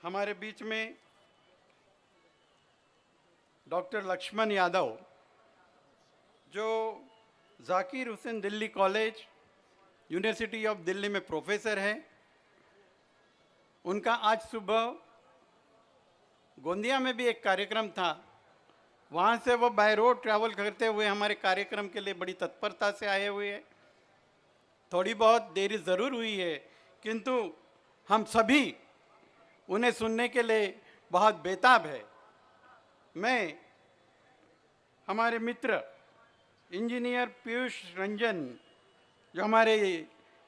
हमारे बीच में डॉक्टर लक्ष्मण यादव, जो Zakir Hussain Delhi college university of Delhi में प्रोफेसर है। उनका आज सुबह गोंदिया में भी एक कार्यक्रम था। वहाँ से वो बाय रोड ट्रैवल करते हुए हमारे कार्यक्रम के लिए बड़ी तत्परता से आए हुए हैं। थोड़ी बहुत देरी ज़रूर हुई है, किंतु हम सभी उन्हें सुनने के लिए बहुत बेताब है। मैं हमारे मित्र इंजीनियर पीयूष रंजन, जो हमारे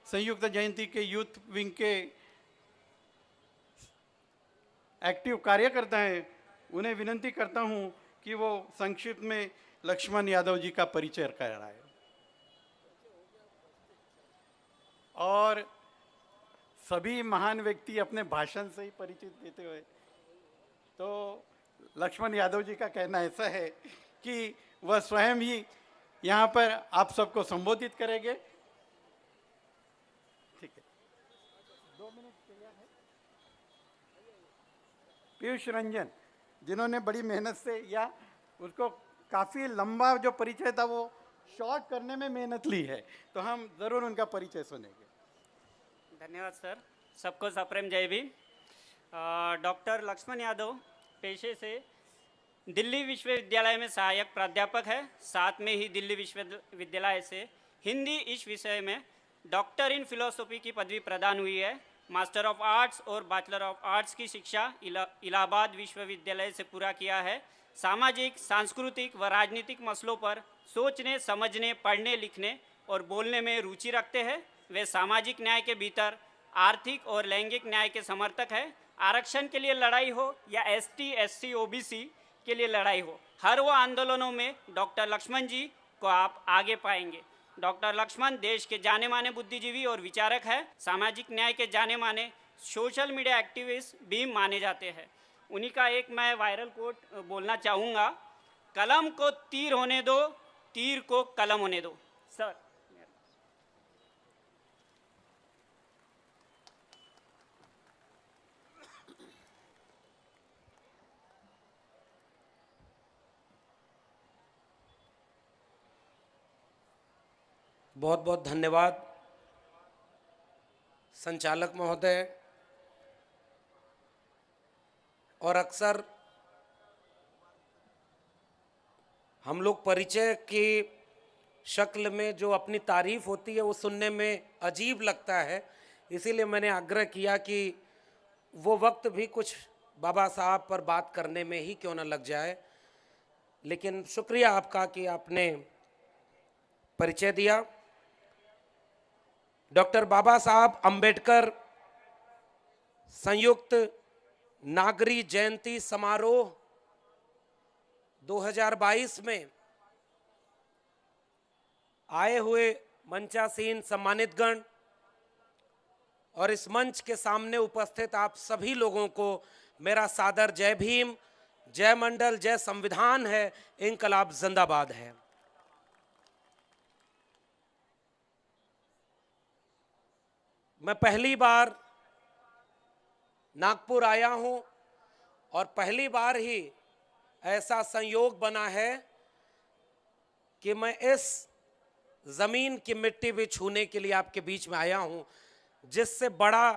संयुक्त जयंती के यूथ विंग के एक्टिव कार्यकर्ता हैं, उन्हें विनंती करता हूं कि वो संक्षिप्त में लक्ष्मण यादव जी का परिचय कराएं। और सभी महान व्यक्ति अपने भाषण से ही परिचित देते हुए, तो लक्ष्मण यादव जी का कहना ऐसा है कि वह स्वयं ही यहाँ पर आप सबको संबोधित करेंगे। ठीक है, 2 मिनट तैयार है। पीयूष रंजन, जिन्होंने बड़ी मेहनत से, या उसको काफ़ी लंबा जो परिचय था वो शॉर्ट करने में मेहनत ली है, तो हम ज़रूर उनका परिचय सुनेंगे। धन्यवाद सर। सबको सप्रेम जय भीम। डॉक्टर लक्ष्मण यादव पेशे से दिल्ली विश्वविद्यालय में सहायक प्राध्यापक है। साथ में ही दिल्ली विश्वविद्यालय से हिंदी इस विषय में डॉक्टर इन फिलोसफी की पदवी प्रदान हुई है। मास्टर ऑफ आर्ट्स और बैचलर ऑफ आर्ट्स की शिक्षा इलाहाबाद विश्वविद्यालय से पूरा किया है। सामाजिक, सांस्कृतिक व राजनीतिक मसलों पर सोचने, समझने, पढ़ने, लिखने और बोलने में रुचि रखते हैं। वे सामाजिक न्याय के भीतर आर्थिक और लैंगिक न्याय के समर्थक हैं। आरक्षण के लिए लड़ाई हो या एसटी, एससी, ओबीसी के लिए लड़ाई हो, हर वो आंदोलनों में डॉक्टर लक्ष्मण जी को आप आगे पाएंगे। डॉक्टर लक्ष्मण देश के जाने माने बुद्धिजीवी और विचारक हैं। सामाजिक न्याय के जाने माने सोशल मीडिया एक्टिविस्ट भी माने जाते हैं। उन्हीं का एक मैं वायरल कोट बोलना चाहूँगा, कलम को तीर होने दो, तीर को कलम होने दो। सर, बहुत बहुत धन्यवाद संचालक महोदय। और अक्सर हम लोग परिचय की शक्ल में जो अपनी तारीफ होती है वो सुनने में अजीब लगता है, इसीलिए मैंने आग्रह किया कि वो वक्त भी कुछ बाबा साहब पर बात करने में ही क्यों न लग जाए। लेकिन शुक्रिया आपका कि आपने परिचय दिया। डॉक्टर बाबा साहब अंबेडकर संयुक्त नागरी जयंती समारोह 2022 में आए हुए मंचासीन सम्मानितगण और इस मंच के सामने उपस्थित आप सभी लोगों को मेरा सादर जय भीम, जय मंडल, जय संविधान है, इंकलाब जिंदाबाद है। मैं पहली बार नागपुर आया हूं और पहली बार ही ऐसा संयोग बना है कि मैं इस जमीन की मिट्टी भी छूने के लिए आपके बीच में आया हूं, जिससे बड़ा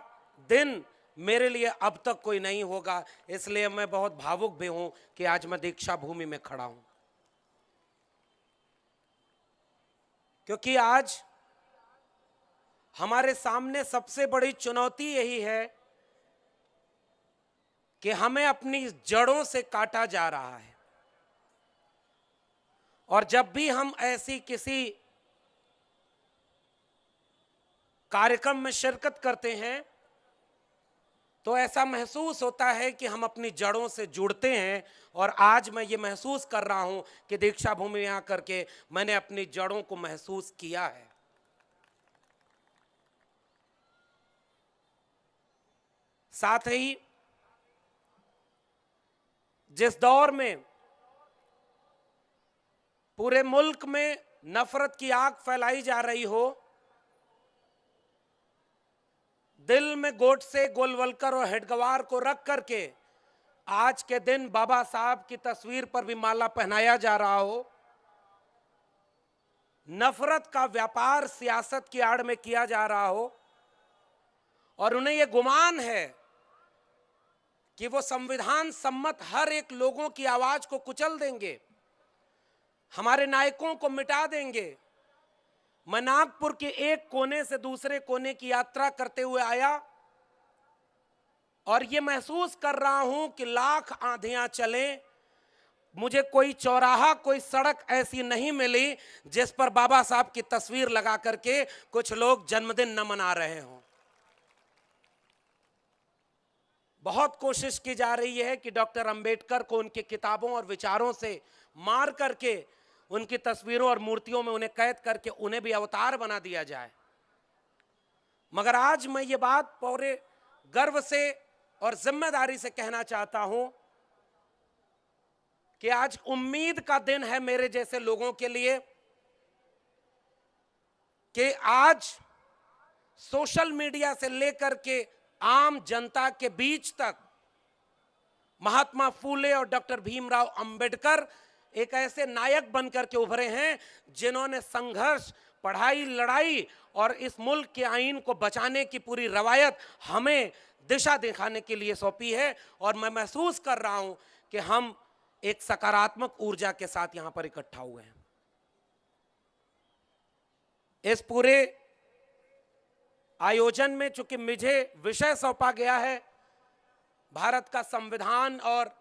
दिन मेरे लिए अब तक कोई नहीं होगा। इसलिए मैं बहुत भावुक भी हूं कि आज मैं दीक्षा भूमि में खड़ा हूं, क्योंकि आज हमारे सामने सबसे बड़ी चुनौती यही है कि हमें अपनी जड़ों से काटा जा रहा है। और जब भी हम ऐसी किसी कार्यक्रम में शिरकत करते हैं तो ऐसा महसूस होता है कि हम अपनी जड़ों से जुड़ते हैं। और आज मैं ये महसूस कर रहा हूं कि दीक्षा भूमि में आकर के मैंने अपनी जड़ों को महसूस किया है। साथ ही जिस दौर में पूरे मुल्क में नफरत की आग फैलाई जा रही हो, दिल में गोडसे, गोलवलकर और हेडगवार को रख करके आज के दिन बाबा साहब की तस्वीर पर भी माला पहनाया जा रहा हो, नफरत का व्यापार सियासत की आड़ में किया जा रहा हो और उन्हें यह गुमान है कि वो संविधान सम्मत हर एक लोगों की आवाज को कुचल देंगे, हमारे नायकों को मिटा देंगे। मैं नागपुर के एक कोने से दूसरे कोने की यात्रा करते हुए आया और ये महसूस कर रहा हूं कि लाख आंधियां चलें, मुझे कोई चौराहा, कोई सड़क ऐसी नहीं मिली जिस पर बाबा साहब की तस्वीर लगा करके कुछ लोग जन्मदिन न मना रहे हों। बहुत कोशिश की जा रही है कि डॉक्टर अंबेडकर को उनकी किताबों और विचारों से मार करके उनकी तस्वीरों और मूर्तियों में उन्हें कैद करके उन्हें भी अवतार बना दिया जाए। मगर आज मैं ये बात पूरे गर्व से और जिम्मेदारी से कहना चाहता हूं कि आज उम्मीद का दिन है मेरे जैसे लोगों के लिए कि आज सोशल मीडिया से लेकर के आम जनता के बीच तक महात्मा फूले और डॉक्टर भीमराव अंबेडकर एक ऐसे नायक बनकर के उभरे हैं जिन्होंने संघर्ष, पढ़ाई, लड़ाई और इस मुल्क के आईन को बचाने की पूरी रवायत हमें दिशा दिखाने के लिए सौंपी है। और मैं महसूस कर रहा हूं कि हम एक सकारात्मक ऊर्जा के साथ यहां पर इकट्ठा हुए हैं। इस पूरे आयोजन में चूंकि मुझे विषय सौंपा गया है भारत का संविधान और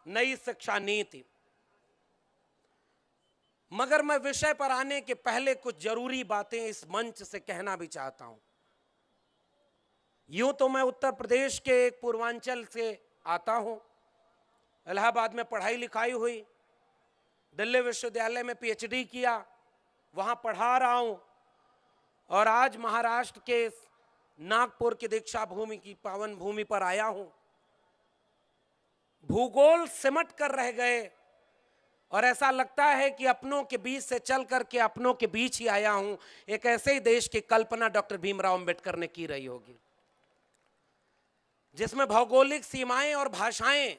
नई शिक्षा नीति, मगर मैं विषय पर आने के पहले कुछ जरूरी बातें इस मंच से कहना भी चाहता हूं। यूं तो मैं उत्तर प्रदेश के एक पूर्वांचल से आता हूं, इलाहाबाद में पढ़ाई लिखाई हुई, दिल्ली विश्वविद्यालय में पीएचडी किया, वहां पढ़ा रहा हूं और आज महाराष्ट्र के नागपुर की दीक्षा भूमि की पावन भूमि पर आया हूं। भूगोल सिमट कर रह गए और ऐसा लगता है कि अपनों के बीच से चल करके अपनों के बीच ही आया हूं। एक ऐसे ही देश की कल्पना डॉक्टर भीमराव अंबेडकर ने की रही होगी जिसमें भौगोलिक सीमाएं और भाषाएं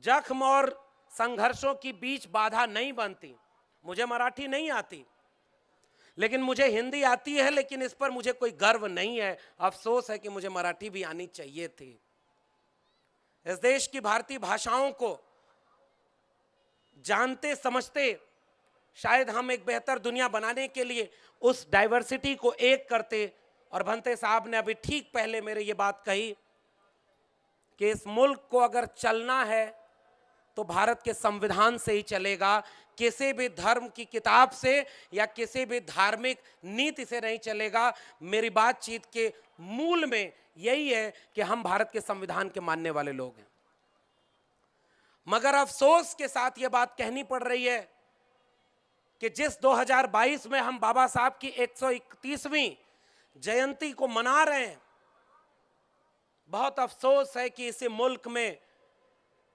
जख्म और संघर्षों की बीच बाधा नहीं बनती। मुझे मराठी नहीं आती, लेकिन मुझे हिंदी आती है, लेकिन इस पर मुझे कोई गर्व नहीं है। अफसोस है कि मुझे मराठी भी आनी चाहिए थी। इस देश की भारतीय भाषाओं को जानते समझते शायद हम एक बेहतर दुनिया बनाने के लिए उस डाइवर्सिटी को एक करते। और भंते साहब ने अभी ठीक पहले मेरे ये बात कही कि इस मुल्क को अगर चलना है तो भारत के संविधान से ही चलेगा, किसी भी धर्म की किताब से या किसी भी धार्मिक नीति से नहीं चलेगा। मेरी बातचीत के मूल में यही है कि हम भारत के संविधान के मानने वाले लोग हैं। मगर अफसोस के साथ यह बात कहनी पड़ रही है कि जिस 2022 में हम बाबा साहब की 131वीं जयंती को मना रहे हैं, बहुत अफसोस है कि इसी मुल्क में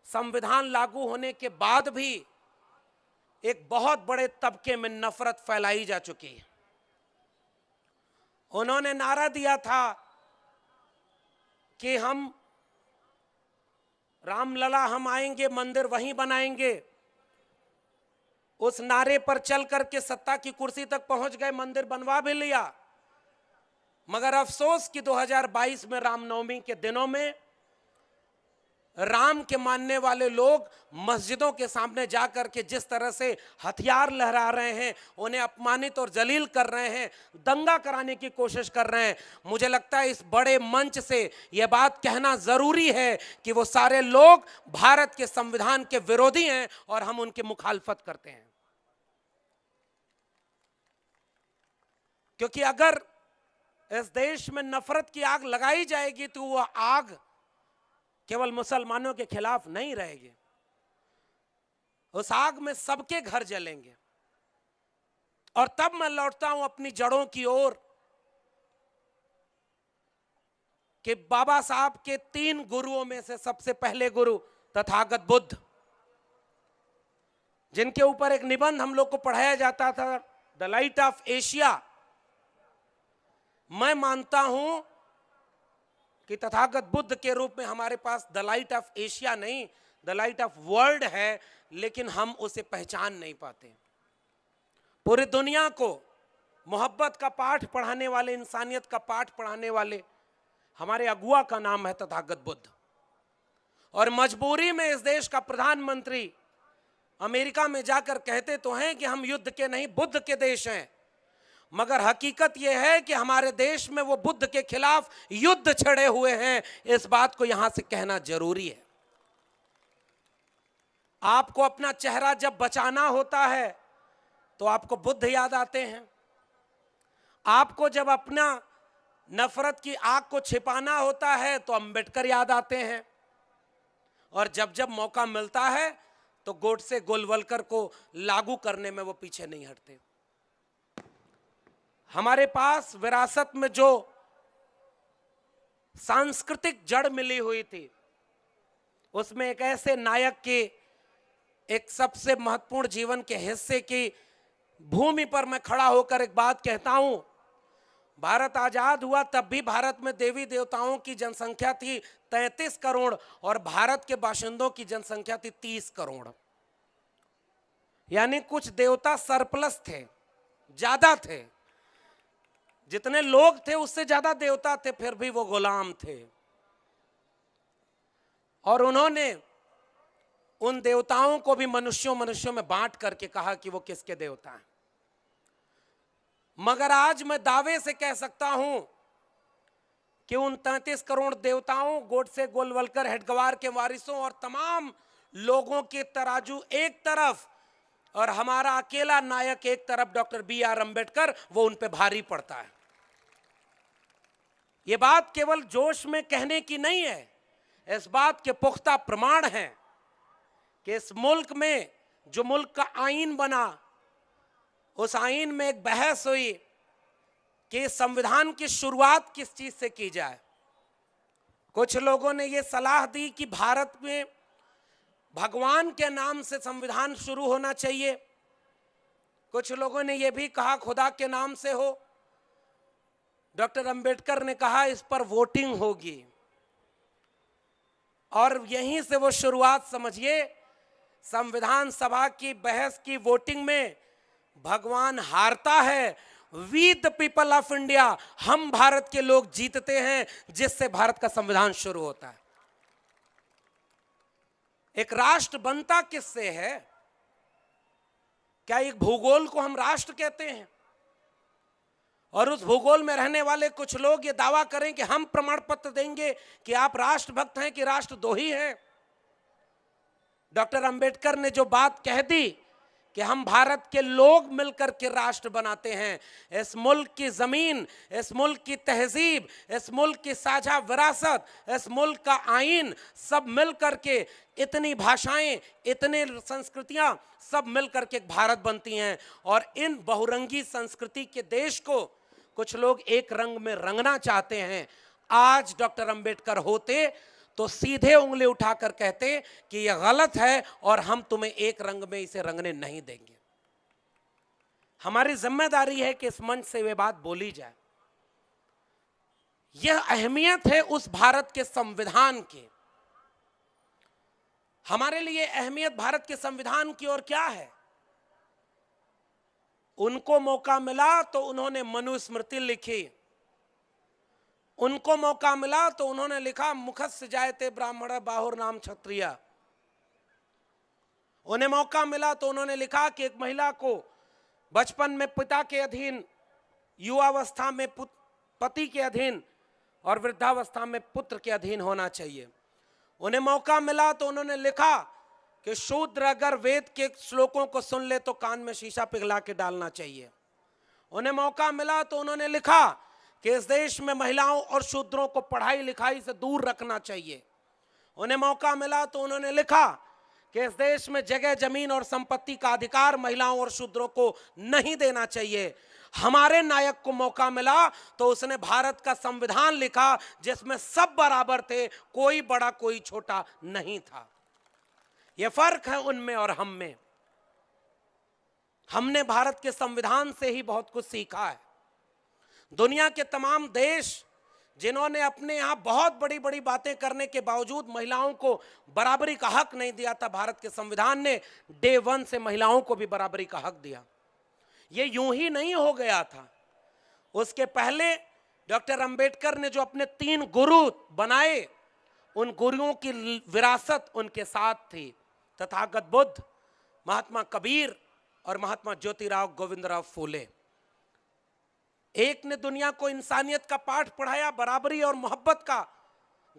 संविधान लागू होने के बाद भी एक बहुत बड़े तबके में नफरत फैलाई जा चुकी है। उन्होंने नारा दिया था कि हम रामलला हम आएंगे, मंदिर वहीं बनाएंगे। उस नारे पर चल करके सत्ता की कुर्सी तक पहुंच गए, मंदिर बनवा भी लिया। मगर अफसोस कि 2022 में रामनवमी के दिनों में राम के मानने वाले लोग मस्जिदों के सामने जाकर के जिस तरह से हथियार लहरा रहे हैं, उन्हें अपमानित और जलील कर रहे हैं, दंगा कराने की कोशिश कर रहे हैं। मुझे लगता है इस बड़े मंच से यह बात कहना जरूरी है कि वो सारे लोग भारत के संविधान के विरोधी हैं और हम उनकी मुखालफत करते हैं। क्योंकि अगर इस देश में नफरत की आग लगाई जाएगी तो वह आग केवल मुसलमानों के खिलाफ नहीं रहेगी, उस आग में सबके घर जलेंगे। और तब मैं लौटता हूं अपनी जड़ों की ओर कि बाबा साहब के 3 गुरुओं में से सबसे पहले गुरु तथागत बुद्ध, जिनके ऊपर एक निबंध हम लोग को पढ़ाया जाता था, द लाइट ऑफ एशिया। मैं मानता हूं कि तथागत बुद्ध के रूप में हमारे पास द लाइट ऑफ एशिया नहीं, द लाइट ऑफ वर्ल्ड है, लेकिन हम उसे पहचान नहीं पाते। पूरी दुनिया को मोहब्बत का पाठ पढ़ाने वाले, इंसानियत का पाठ पढ़ाने वाले हमारे अगुआ का नाम है तथागत बुद्ध। और मजबूरी में इस देश का प्रधानमंत्री अमेरिका में जाकर कहते तो हैं कि हम युद्ध के नहीं बुद्ध के देश हैं, मगर हकीकत यह है कि हमारे देश में वो बुद्ध के खिलाफ युद्ध छड़े हुए हैं। इस बात को यहां से कहना जरूरी है। आपको अपना चेहरा जब बचाना होता है तो आपको बुद्ध याद आते हैं। आपको जब अपना नफरत की आग को छिपाना होता है तो अंबेडकर याद आते हैं। और जब जब मौका मिलता है तो गोडसे गोलवलकर को लागू करने में वो पीछे नहीं हटते। हमारे पास विरासत में जो सांस्कृतिक जड़ मिली हुई थी, उसमें एक ऐसे नायक के एक सबसे महत्वपूर्ण जीवन के हिस्से की भूमि पर मैं खड़ा होकर एक बात कहता हूं। भारत आजाद हुआ तब भी भारत में देवी देवताओं की जनसंख्या थी 33 करोड़ और भारत के बाशिंदों की जनसंख्या थी 30 करोड़। यानी कुछ देवता सरप्लस थे, ज्यादा थे। जितने लोग थे उससे ज्यादा देवता थे, फिर भी वो गुलाम थे। और उन्होंने उन देवताओं को भी मनुष्यों में बांट करके कहा कि वो किसके देवता हैं। मगर आज मैं दावे से कह सकता हूं कि उन 33 करोड़ देवताओं, गोडसे गोलवलकर, हेडगवार के वारिसों और तमाम लोगों के तराजू एक तरफ और हमारा अकेला नायक एक तरफ डॉक्टर B.R. अंबेडकर, वो उन पे भारी पड़ता है। ये बात केवल जोश में कहने की नहीं है, इस बात के पुख्ता प्रमाण हैं कि इस मुल्क में जो मुल्क का आईन बना, उस आईन में एक बहस हुई कि संविधान की शुरुआत किस चीज से की जाए। कुछ लोगों ने यह सलाह दी कि भारत में भगवान के नाम से संविधान शुरू होना चाहिए। कुछ लोगों ने यह भी कहा खुदा के नाम से हो। डॉक्टर अंबेडकर ने कहा इस पर वोटिंग होगी, और यहीं से वो शुरुआत समझिए। संविधान सभा की बहस की वोटिंग में भगवान हारता है, we the people of India, हम भारत के लोग जीतते हैं, जिससे भारत का संविधान शुरू होता है। एक राष्ट्र बनता किससे है? क्या एक भूगोल को हम राष्ट्र कहते हैं? और उस भूगोल में रहने वाले कुछ लोग ये दावा करें कि हम प्रमाण पत्र देंगे कि आप राष्ट्रभक्त हैं कि राष्ट्रद्रोही हैं। डॉक्टर अंबेडकर ने जो बात कह दी कि हम भारत के लोग मिलकर के राष्ट्र बनाते हैं, इस मुल्क की जमीन, इस मुल्क की तहजीब, इस मुल्क की साझा विरासत, इस मुल्क का आईन, सब मिलकर के, इतनी भाषाएं, इतने संस्कृतियां, सब मिलकर के भारत बनती हैं। और इन बहुरंगी संस्कृति के देश को कुछ लोग एक रंग में रंगना चाहते हैं। आज डॉक्टर अंबेडकर होते तो सीधे उंगली उठाकर कहते कि यह गलत है और हम तुम्हें एक रंग में इसे रंगने नहीं देंगे। हमारी जिम्मेदारी है कि इस मंच से वे बात बोली जाए। यह अहमियत है उस भारत के संविधान की। हमारे लिए अहमियत भारत के संविधान की और क्या है? उनको मौका मिला तो उन्होंने मनुस्मृति लिखी। उनको मौका मिला तो उन्होंने लिखा मुखस्य जायते ब्राह्मण बाहुर नाम क्षत्रिय। उन्हें मौका मिला तो उन्होंने लिखा कि एक महिला को बचपन में पिता के अधीन, युवावस्था में पति के अधीन और वृद्धावस्था में पुत्र के अधीन होना चाहिए। उन्हें मौका मिला तो उन्होंने लिखा कि शूद्र अगर वेद के श्लोकों को सुन ले तो कान में शीशा पिघला के डालना चाहिए। उन्हें मौका मिला तो उन्होंने लिखा कि इस देश में महिलाओं और शूद्रों को पढ़ाई लिखाई से दूर रखना चाहिए। उन्हें मौका मिला तो उन्होंने लिखा कि इस देश में जगह, जमीन और संपत्ति का अधिकार महिलाओं और शूद्रों को नहीं देना चाहिए। हमारे नायक को मौका मिला तो उसने भारत का संविधान लिखा जिसमें सब बराबर थे, कोई बड़ा कोई छोटा नहीं था। यह फर्क है उनमें और हम में। हमने भारत के संविधान से ही बहुत कुछ सीखा है। दुनिया के तमाम देश जिन्होंने अपने यहाँ बहुत बड़ी बड़ी बातें करने के बावजूद महिलाओं को बराबरी का हक नहीं दिया था, भारत के संविधान ने डे 1 से महिलाओं को भी बराबरी का हक दिया। ये यूं ही नहीं हो गया था। उसके पहले डॉक्टर अंबेडकर ने जो अपने 3 गुरु बनाए, उन गुरुओं की विरासत उनके साथ थी। तथागत बुद्ध, महात्मा कबीर और महात्मा ज्योतिराव गोविंदराव फूले। एक ने दुनिया को इंसानियत का पाठ पढ़ाया, बराबरी और मोहब्बत का,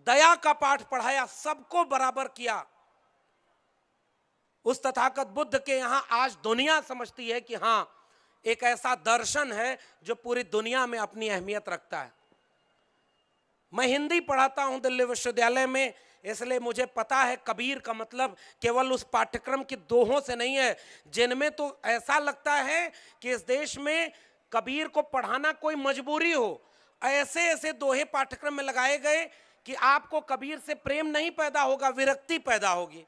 दया का पाठ पढ़ाया, सबको बराबर किया। उस तथागत बुद्ध के यहां आज दुनिया समझती है कि हां, एक ऐसा दर्शन है जो पूरी दुनिया में अपनी अहमियत रखता है। मैं हिंदी पढ़ाता हूं दिल्ली विश्वविद्यालय में, इसलिए मुझे पता है कबीर का मतलब केवल उस पाठ्यक्रम की दोहों से नहीं है, जिनमें तो ऐसा लगता है कि इस देश में कबीर को पढ़ाना कोई मजबूरी हो। ऐसे ऐसे दोहे पाठ्यक्रम में लगाए गए कि आपको कबीर से प्रेम नहीं पैदा होगा, विरक्ति पैदा होगी।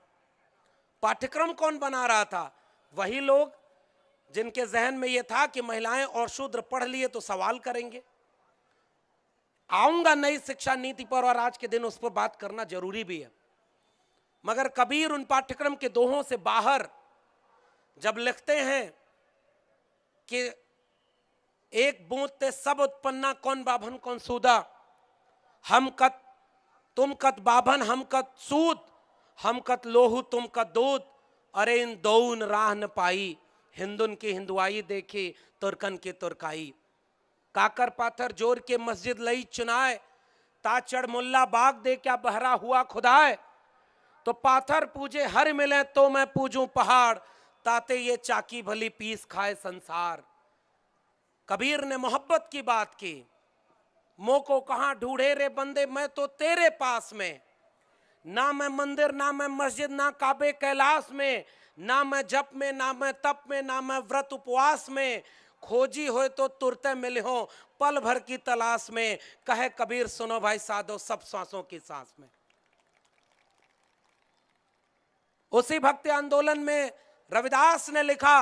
पाठ्यक्रम कौन बना रहा था? वही लोग जिनके जहन में यह था कि महिलाएं और शूद्र पढ़ लिए तो सवाल करेंगे। आऊंगा नई शिक्षा नीति पर, और आज के दिन उस पर बात करना जरूरी भी है। मगर कबीर उन पाठ्यक्रम के दोहों से बाहर जब लिखते हैं कि एक बूंद ते सब उत्पन्ना, कौन बाभन कौन सूदा, हम कत तुम कत बाभन हम कत सूद, हम कत लोहू तुम कत दूध, अरे इन दोन राह न पाई, हिंदुन की हिंदुआई देखी तुर्कन की तुर्काई। काकर पाथर जोर के मस्जिद लई चुनाए, ता चढ़ मुल्ला बाग दे क्या बहरा हुआ खुदाए। तो पाथर पूजे हर मिले तो मैं पूजूं पहाड़, ताते ये चाकी भली पीस खाए संसार। कबीर ने मोहब्बत की बात की। मो को कहां ढूंढे रे बंदे, मैं तो तेरे पास में। ना मैं मंदिर, ना मैं मस्जिद, ना काबे कैलाश में, ना मैं जप में, ना मैं तप में, ना मैं व्रत उपवास में। खोजी हो तो तुरते मिले हो पल भर की तलाश में। कहे कबीर सुनो भाई साधो सब सांसों की सांस में। उसी भक्ति आंदोलन में रविदास ने लिखा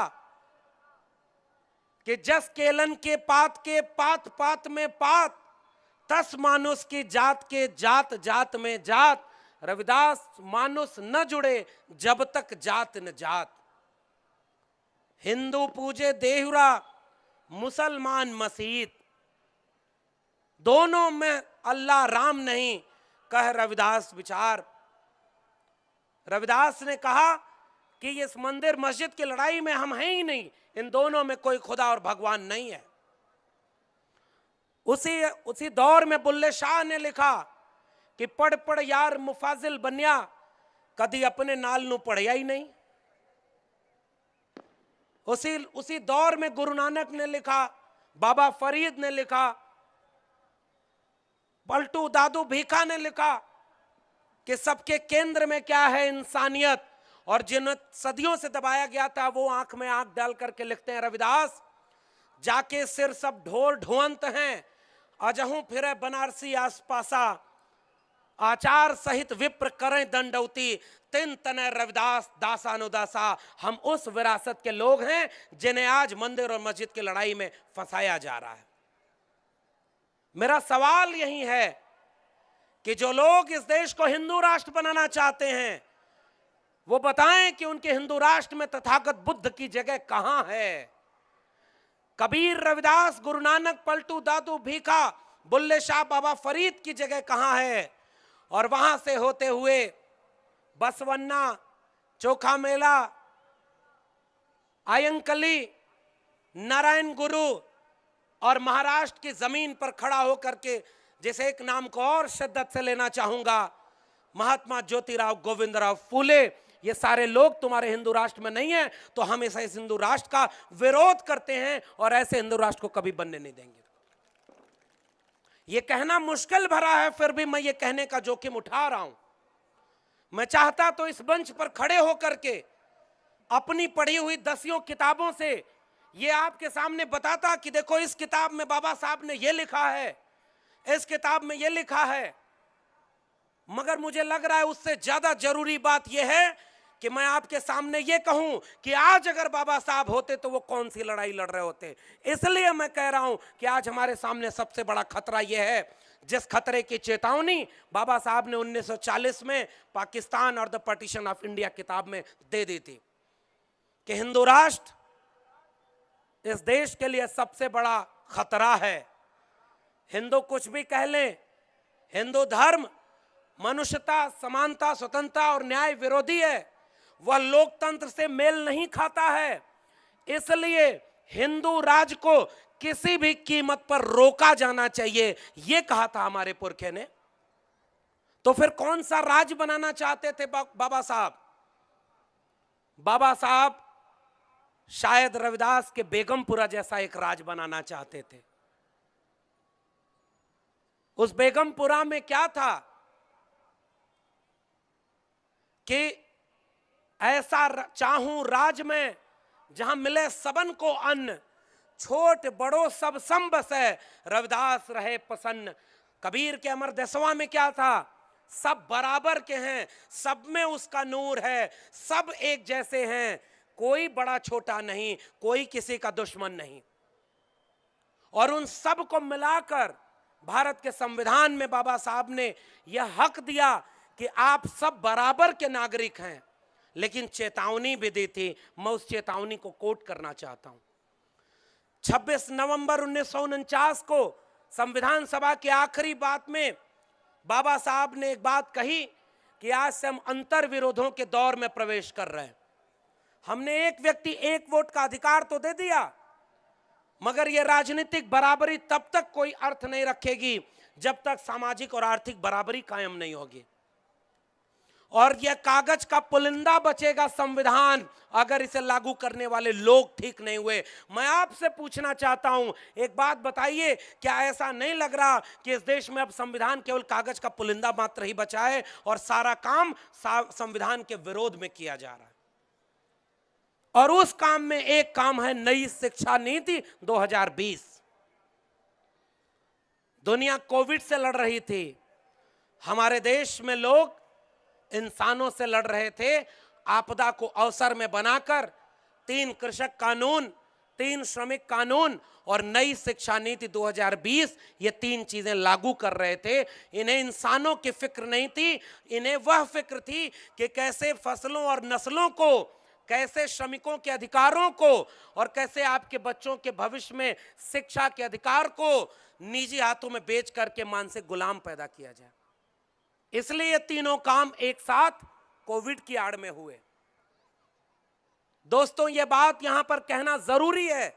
कि जस केलन के पात पात में पात, तस मानुष की जात के जात जात में जात। रविदास मानुष न जुड़े जब तक जात न जात। हिंदू पूजे देहुरा, मुसलमान मसीत, दोनों में अल्लाह राम नहीं, कह रविदास विचार। रविदास ने कहा कि इस मंदिर मस्जिद की लड़ाई में हम हैं ही नहीं, इन दोनों में कोई खुदा और भगवान नहीं है। उसी दौर में बुल्ले शाह ने लिखा कि पढ़ पढ़ यार मुफाजिल बनिया, कभी अपने नाल नू पढ़िया ही नहीं। उसी दौर में गुरु नानक ने लिखा, बाबा फरीद ने लिखा, पलटू दादू भीखा ने लिखा कि सबके केंद्र में क्या है इंसानियत। और जिन सदियों से दबाया गया था वो आंख में आंख डाल करके लिखते हैं रविदास, जाके सिर सब ढोर ढुअंत हैं, अजहू फिरे बनारसी आसपासा, आचार सहित विप्र करें दंडौती, तिन तने रविदास दासानुदासा। हम उस विरासत के लोग हैं जिन्हें आज मंदिर और मस्जिद की लड़ाई में फंसाया जा रहा है। मेरा सवाल यही है कि जो लोग इस देश को हिंदू राष्ट्र बनाना चाहते हैं वो बताएं कि उनके हिंदू राष्ट्र में तथागत बुद्ध की जगह कहां है। कबीर, रविदास, गुरु नानक, पलटू दादू भीखा, बुल्ले शाह, बाबा फरीद की जगह कहां है। और वहां से होते हुए बसवन्ना, चोखा मेला, आयंकली, नारायण गुरु और महाराष्ट्र की जमीन पर खड़ा होकर के जिसे एक नाम को और शिद्दत से लेना चाहूंगा, महात्मा ज्योतिराव गोविंदराव फूले। ये सारे लोग तुम्हारे हिंदू राष्ट्र में नहीं है, तो हम इस हिंदू राष्ट्र का विरोध करते हैं और ऐसे हिंदू राष्ट्र को कभी बनने नहीं देंगे। ये कहना मुश्किल भरा है, फिर भी मैं ये कहने का जोखिम उठा रहा हूं। मैं चाहता तो इस मंच पर खड़े होकर के अपनी पढ़ी हुई 10 किताबों से ये आपके सामने बताता कि देखो इस किताब में बाबा साहब ने ये लिखा है, इस किताब में ये लिखा है। मगर मुझे लग रहा है उससे ज्यादा जरूरी बात यह है कि मैं आपके सामने ये कहूं कि आज अगर बाबा साहब होते तो वो कौन सी लड़ाई लड़ रहे होते। इसलिए मैं कह रहा हूं कि आज हमारे सामने सबसे बड़ा खतरा यह है, जिस खतरे की चेतावनी बाबा साहब ने 1940 में पाकिस्तान और द पार्टीशन ऑफ इंडिया किताब में दे दी थी, कि हिंदू राष्ट्र इस देश के लिए सबसे बड़ा खतरा है। हिंदू कुछ भी कह लें, हिंदू धर्म मनुष्यता, समानता, स्वतंत्रता और न्याय विरोधी है, वह लोकतंत्र से मेल नहीं खाता है। इसलिए हिंदू राज को किसी भी कीमत पर रोका जाना चाहिए, यह कहा था हमारे पुरखे ने। तो फिर कौन सा राज बनाना चाहते थे बाबा साहब? बाबा साहब शायद रविदास के बेगमपुरा जैसा एक राज बनाना चाहते थे। उस बेगमपुरा में क्या था कि ऐसा चाहूं राज में जहां मिले सबन को अन्न, छोट बड़ो सब सम बसै, रविदास रहे प्रसन्न। कबीर के अमर दसवां में क्या था? सब बराबर के हैं, सब में उसका नूर है, सब एक जैसे हैं, कोई बड़ा छोटा नहीं, कोई किसी का दुश्मन नहीं। और उन सब को मिलाकर भारत के संविधान में बाबा साहब ने यह हक दिया कि आप सब बराबर के नागरिक हैं, लेकिन चेतावनी भी दी थी। मैं उस चेतावनी को कोट करना चाहता हूं। 26 नवंबर 1949 को संविधान सभा की आखिरी बात में बाबा साहब ने एक बात कही कि आज से हम अंतर विरोधों के दौर में प्रवेश कर रहे हैं। हमने एक व्यक्ति एक वोट का अधिकार तो दे दिया, मगर यह राजनीतिक बराबरी तब तक कोई अर्थ नहीं रखेगी जब तक सामाजिक और आर्थिक बराबरी कायम नहीं होगी। और यह कागज का पुलिंदा बचेगा संविधान, अगर इसे लागू करने वाले लोग ठीक नहीं हुए। मैं आपसे पूछना चाहता हूं, एक बात बताइए, क्या ऐसा नहीं लग रहा कि इस देश में अब संविधान केवल कागज का पुलिंदा मात्र ही बचा है और सारा काम संविधान के विरोध में किया जा रहा है? और उस काम में एक काम है नई शिक्षा नीति 2020। दुनिया कोविड से लड़ रही थी, हमारे देश में लोग इंसानों से लड़ रहे थे। आपदा को अवसर में बनाकर 3 कृषक कानून, 3 श्रमिक कानून और नई शिक्षा नीति 2020, ये 3 चीजें लागू कर रहे थे। इन्हें इंसानों की फिक्र नहीं थी, इन्हें वह फिक्र थी कि कैसे फसलों और नस्लों को, कैसे श्रमिकों के अधिकारों को और कैसे आपके बच्चों के भविष्य में शिक्षा के अधिकार को निजी हाथों में बेच करके मानसिक गुलाम पैदा किया जाए। इसलिए ये तीनों काम एक साथ कोविड की आड़ में हुए। दोस्तों, ये बात यहां पर कहना जरूरी है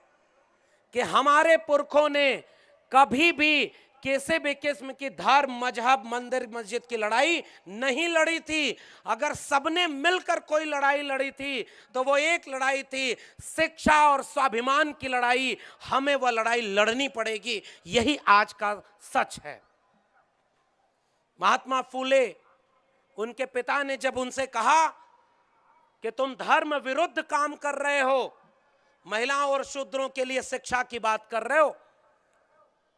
कि हमारे पुरखों ने कभी भी किसी भी किस्म की धर्म, मजहब, मंदिर, मस्जिद की लड़ाई नहीं लड़ी थी। अगर सबने मिलकर कोई लड़ाई लड़ी थी तो वो एक लड़ाई थी शिक्षा और स्वाभिमान की लड़ाई। हमें वह लड़ाई लड़नी पड़ेगी, यही आज का सच है। महात्मा फूले, उनके पिता ने जब उनसे कहा कि तुम धर्म विरुद्ध काम कर रहे हो, महिलाओं और शूद्रों के लिए शिक्षा की बात कर रहे हो,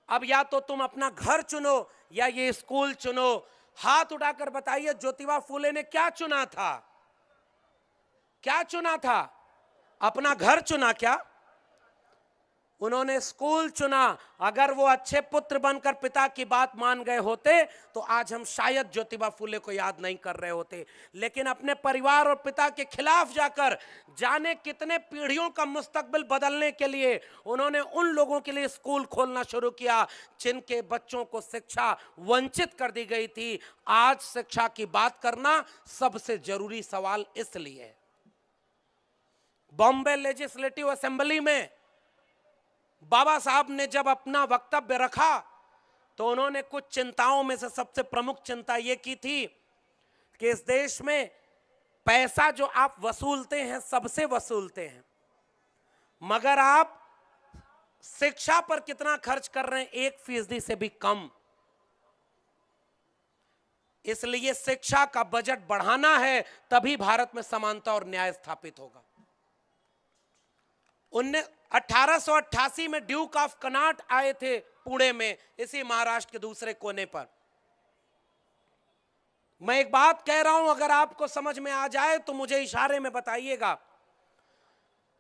अब या तो तुम अपना घर चुनो या ये स्कूल चुनो। हाथ उठाकर बताइए, ज्योतिबा फूले ने क्या चुना था? क्या चुना था? अपना घर चुना क्या? उन्होंने स्कूल चुना। अगर वो अच्छे पुत्र बनकर पिता की बात मान गए होते तो आज हम शायद ज्योतिबा फूले को याद नहीं कर रहे होते। लेकिन अपने परिवार और पिता के खिलाफ जाकर जाने कितने पीढ़ियों का मुस्तकबिल बदलने के लिए उन्होंने उन लोगों के लिए स्कूल खोलना शुरू किया जिनके बच्चों को शिक्षा वंचित कर दी गई थी। आज शिक्षा की बात करना सबसे जरूरी सवाल इसलिए है। बॉम्बे लेजिस्लेटिव असेंबली में बाबा साहब ने जब अपना वक्तव्य रखा तो उन्होंने कुछ चिंताओं में से सबसे प्रमुख चिंता यह की थी कि इस देश में पैसा जो आप वसूलते हैं सबसे वसूलते हैं, मगर आप शिक्षा पर कितना खर्च कर रहे हैं? 1% से भी कम। इसलिए शिक्षा का बजट बढ़ाना है, तभी भारत में समानता और न्याय स्थापित होगा। 1888 में ड्यूक ऑफ कनाट आए थे पुणे में, इसी महाराष्ट्र के दूसरे कोने पर। मैं एक बात कह रहा हूं, अगर आपको समझ में आ जाए तो मुझे इशारे में बताइएगा।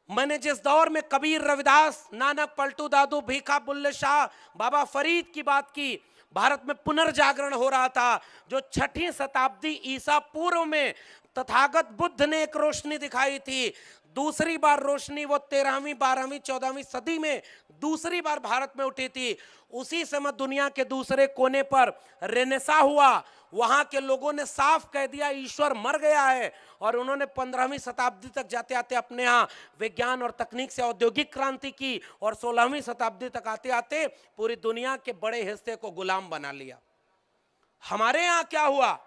मैंने जिस दौर में कबीर, रविदास, नानक, पलटू दादू, भीखा, बुल्ले शाह, बाबा फरीद की बात की, भारत में पुनर्जागरण हो रहा था, जो 6वीं शताब्दी ईसा पूर्व में तथागत बुद्ध ने एक रोशनी दिखाई थी, दूसरी बार रोशनी वो 13वीं, 12वीं, 14वीं सदी में दूसरी बार भारत में उठी थी। उसी समय दुनिया के दूसरे कोने पर रेनेसा हुआ, वहां के लोगों ने साफ कह दिया ईश्वर मर गया है, और उन्होंने 15वीं शताब्दी तक जाते आते अपने यहाँ विज्ञान और तकनीक से औद्योगिक क्रांति की, और 16वीं शताब्दी तक आते आते पूरी दुनिया के बड़े हिस्से को गुलाम बना लिया। हमारे यहाँ क्या हुआ?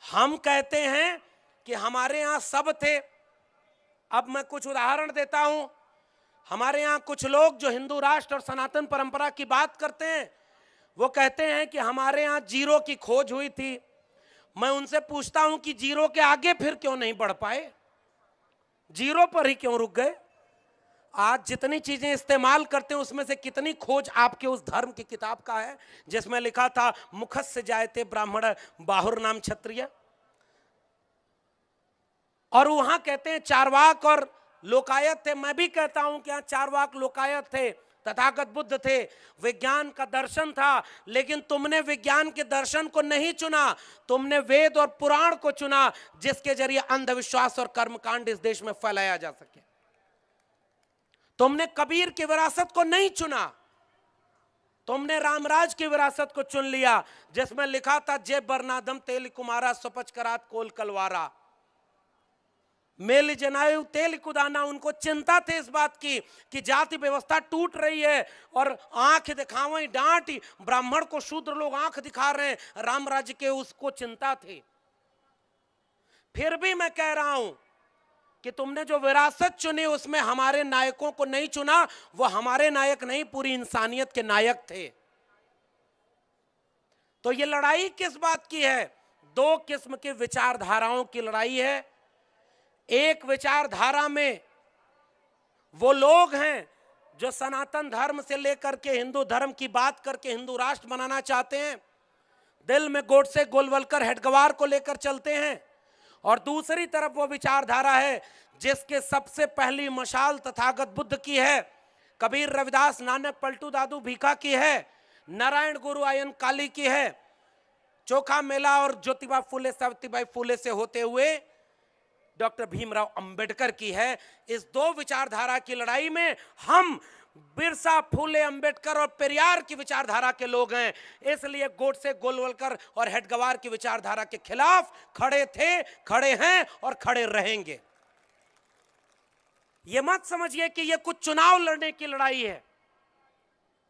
हम कहते हैं कि हमारे यहाँ सब थे। अब मैं कुछ उदाहरण देता हूं। हमारे यहाँ कुछ लोग जो हिंदू राष्ट्र और सनातन परंपरा की बात करते हैं, वो कहते हैं कि हमारे यहाँ जीरो की खोज हुई थी। मैं उनसे पूछता हूं कि जीरो के आगे फिर क्यों नहीं बढ़ पाए? जीरो पर ही क्यों रुक गए? आज जितनी चीजें इस्तेमाल करते हैं उसमें से कितनी खोज आपके उस धर्म की किताब का है जिसमें लिखा था मुखस्य जायते ब्राह्मण बाहुर नाम क्षत्रिय? और वहां कहते हैं चारवाक और लोकायत थे। मैं भी कहता हूं कि यहाँ चारवाक लोकायत थे, तथागत बुद्ध थे, विज्ञान का दर्शन था। लेकिन तुमने विज्ञान के दर्शन को नहीं चुना, तुमने वेद और पुराण को चुना, जिसके जरिए अंधविश्वास और कर्मकांड इस देश में फैलाया जा सके। तुमने कबीर की विरासत को नहीं चुना, तुमने रामराज की विरासत को चुन लिया, जिसमें लिखा था जय बरनादम तेल कुमारा सुपच करात कोल कलवारा, मेल जनायु तेल कुदाना। उनको चिंता थी इस बात की कि जाति व्यवस्था टूट रही है और आंख दिखावे डांट, ब्राह्मण को शूद्र लोग आंख दिखा रहे हैं, राम राज्य के उसको चिंता थी। फिर भी मैं कह रहा हूं कि तुमने जो विरासत चुनी उसमें हमारे नायकों को नहीं चुना। वो हमारे नायक नहीं, पूरी इंसानियत के नायक थे। तो ये लड़ाई किस बात की है? दो किस्म की विचारधाराओं की लड़ाई है। एक विचारधारा में वो लोग हैं जो सनातन धर्म से लेकर के हिंदू धर्म की बात करके हिंदू राष्ट्र बनाना चाहते हैं, दिल में गोडसे, गोलवलकर, हेडगवार को लेकर चलते हैं। और दूसरी तरफ वो विचारधारा है जिसके सबसे पहली मशाल तथागत बुद्ध की है, कबीर, रविदास, नानक, पलटू दादू, भीखा की है, नारायण गुरु आयन काली की है, चोखा मेला और ज्योतिबा फुले, सावित्रीबाई फुले से होते हुए डॉक्टर भीमराव अंबेडकर की है। इस दो विचारधारा की लड़ाई में हम बिरसा, फूले, अंबेडकर और पेरियार की विचारधारा के लोग हैं। इसलिए गोडसे, गोलवलकर और हेडगवार की विचारधारा के खिलाफ खड़े थे, खड़े हैं और खड़े रहेंगे। ये मत समझिए कि ये कुछ चुनाव लड़ने की लड़ाई है,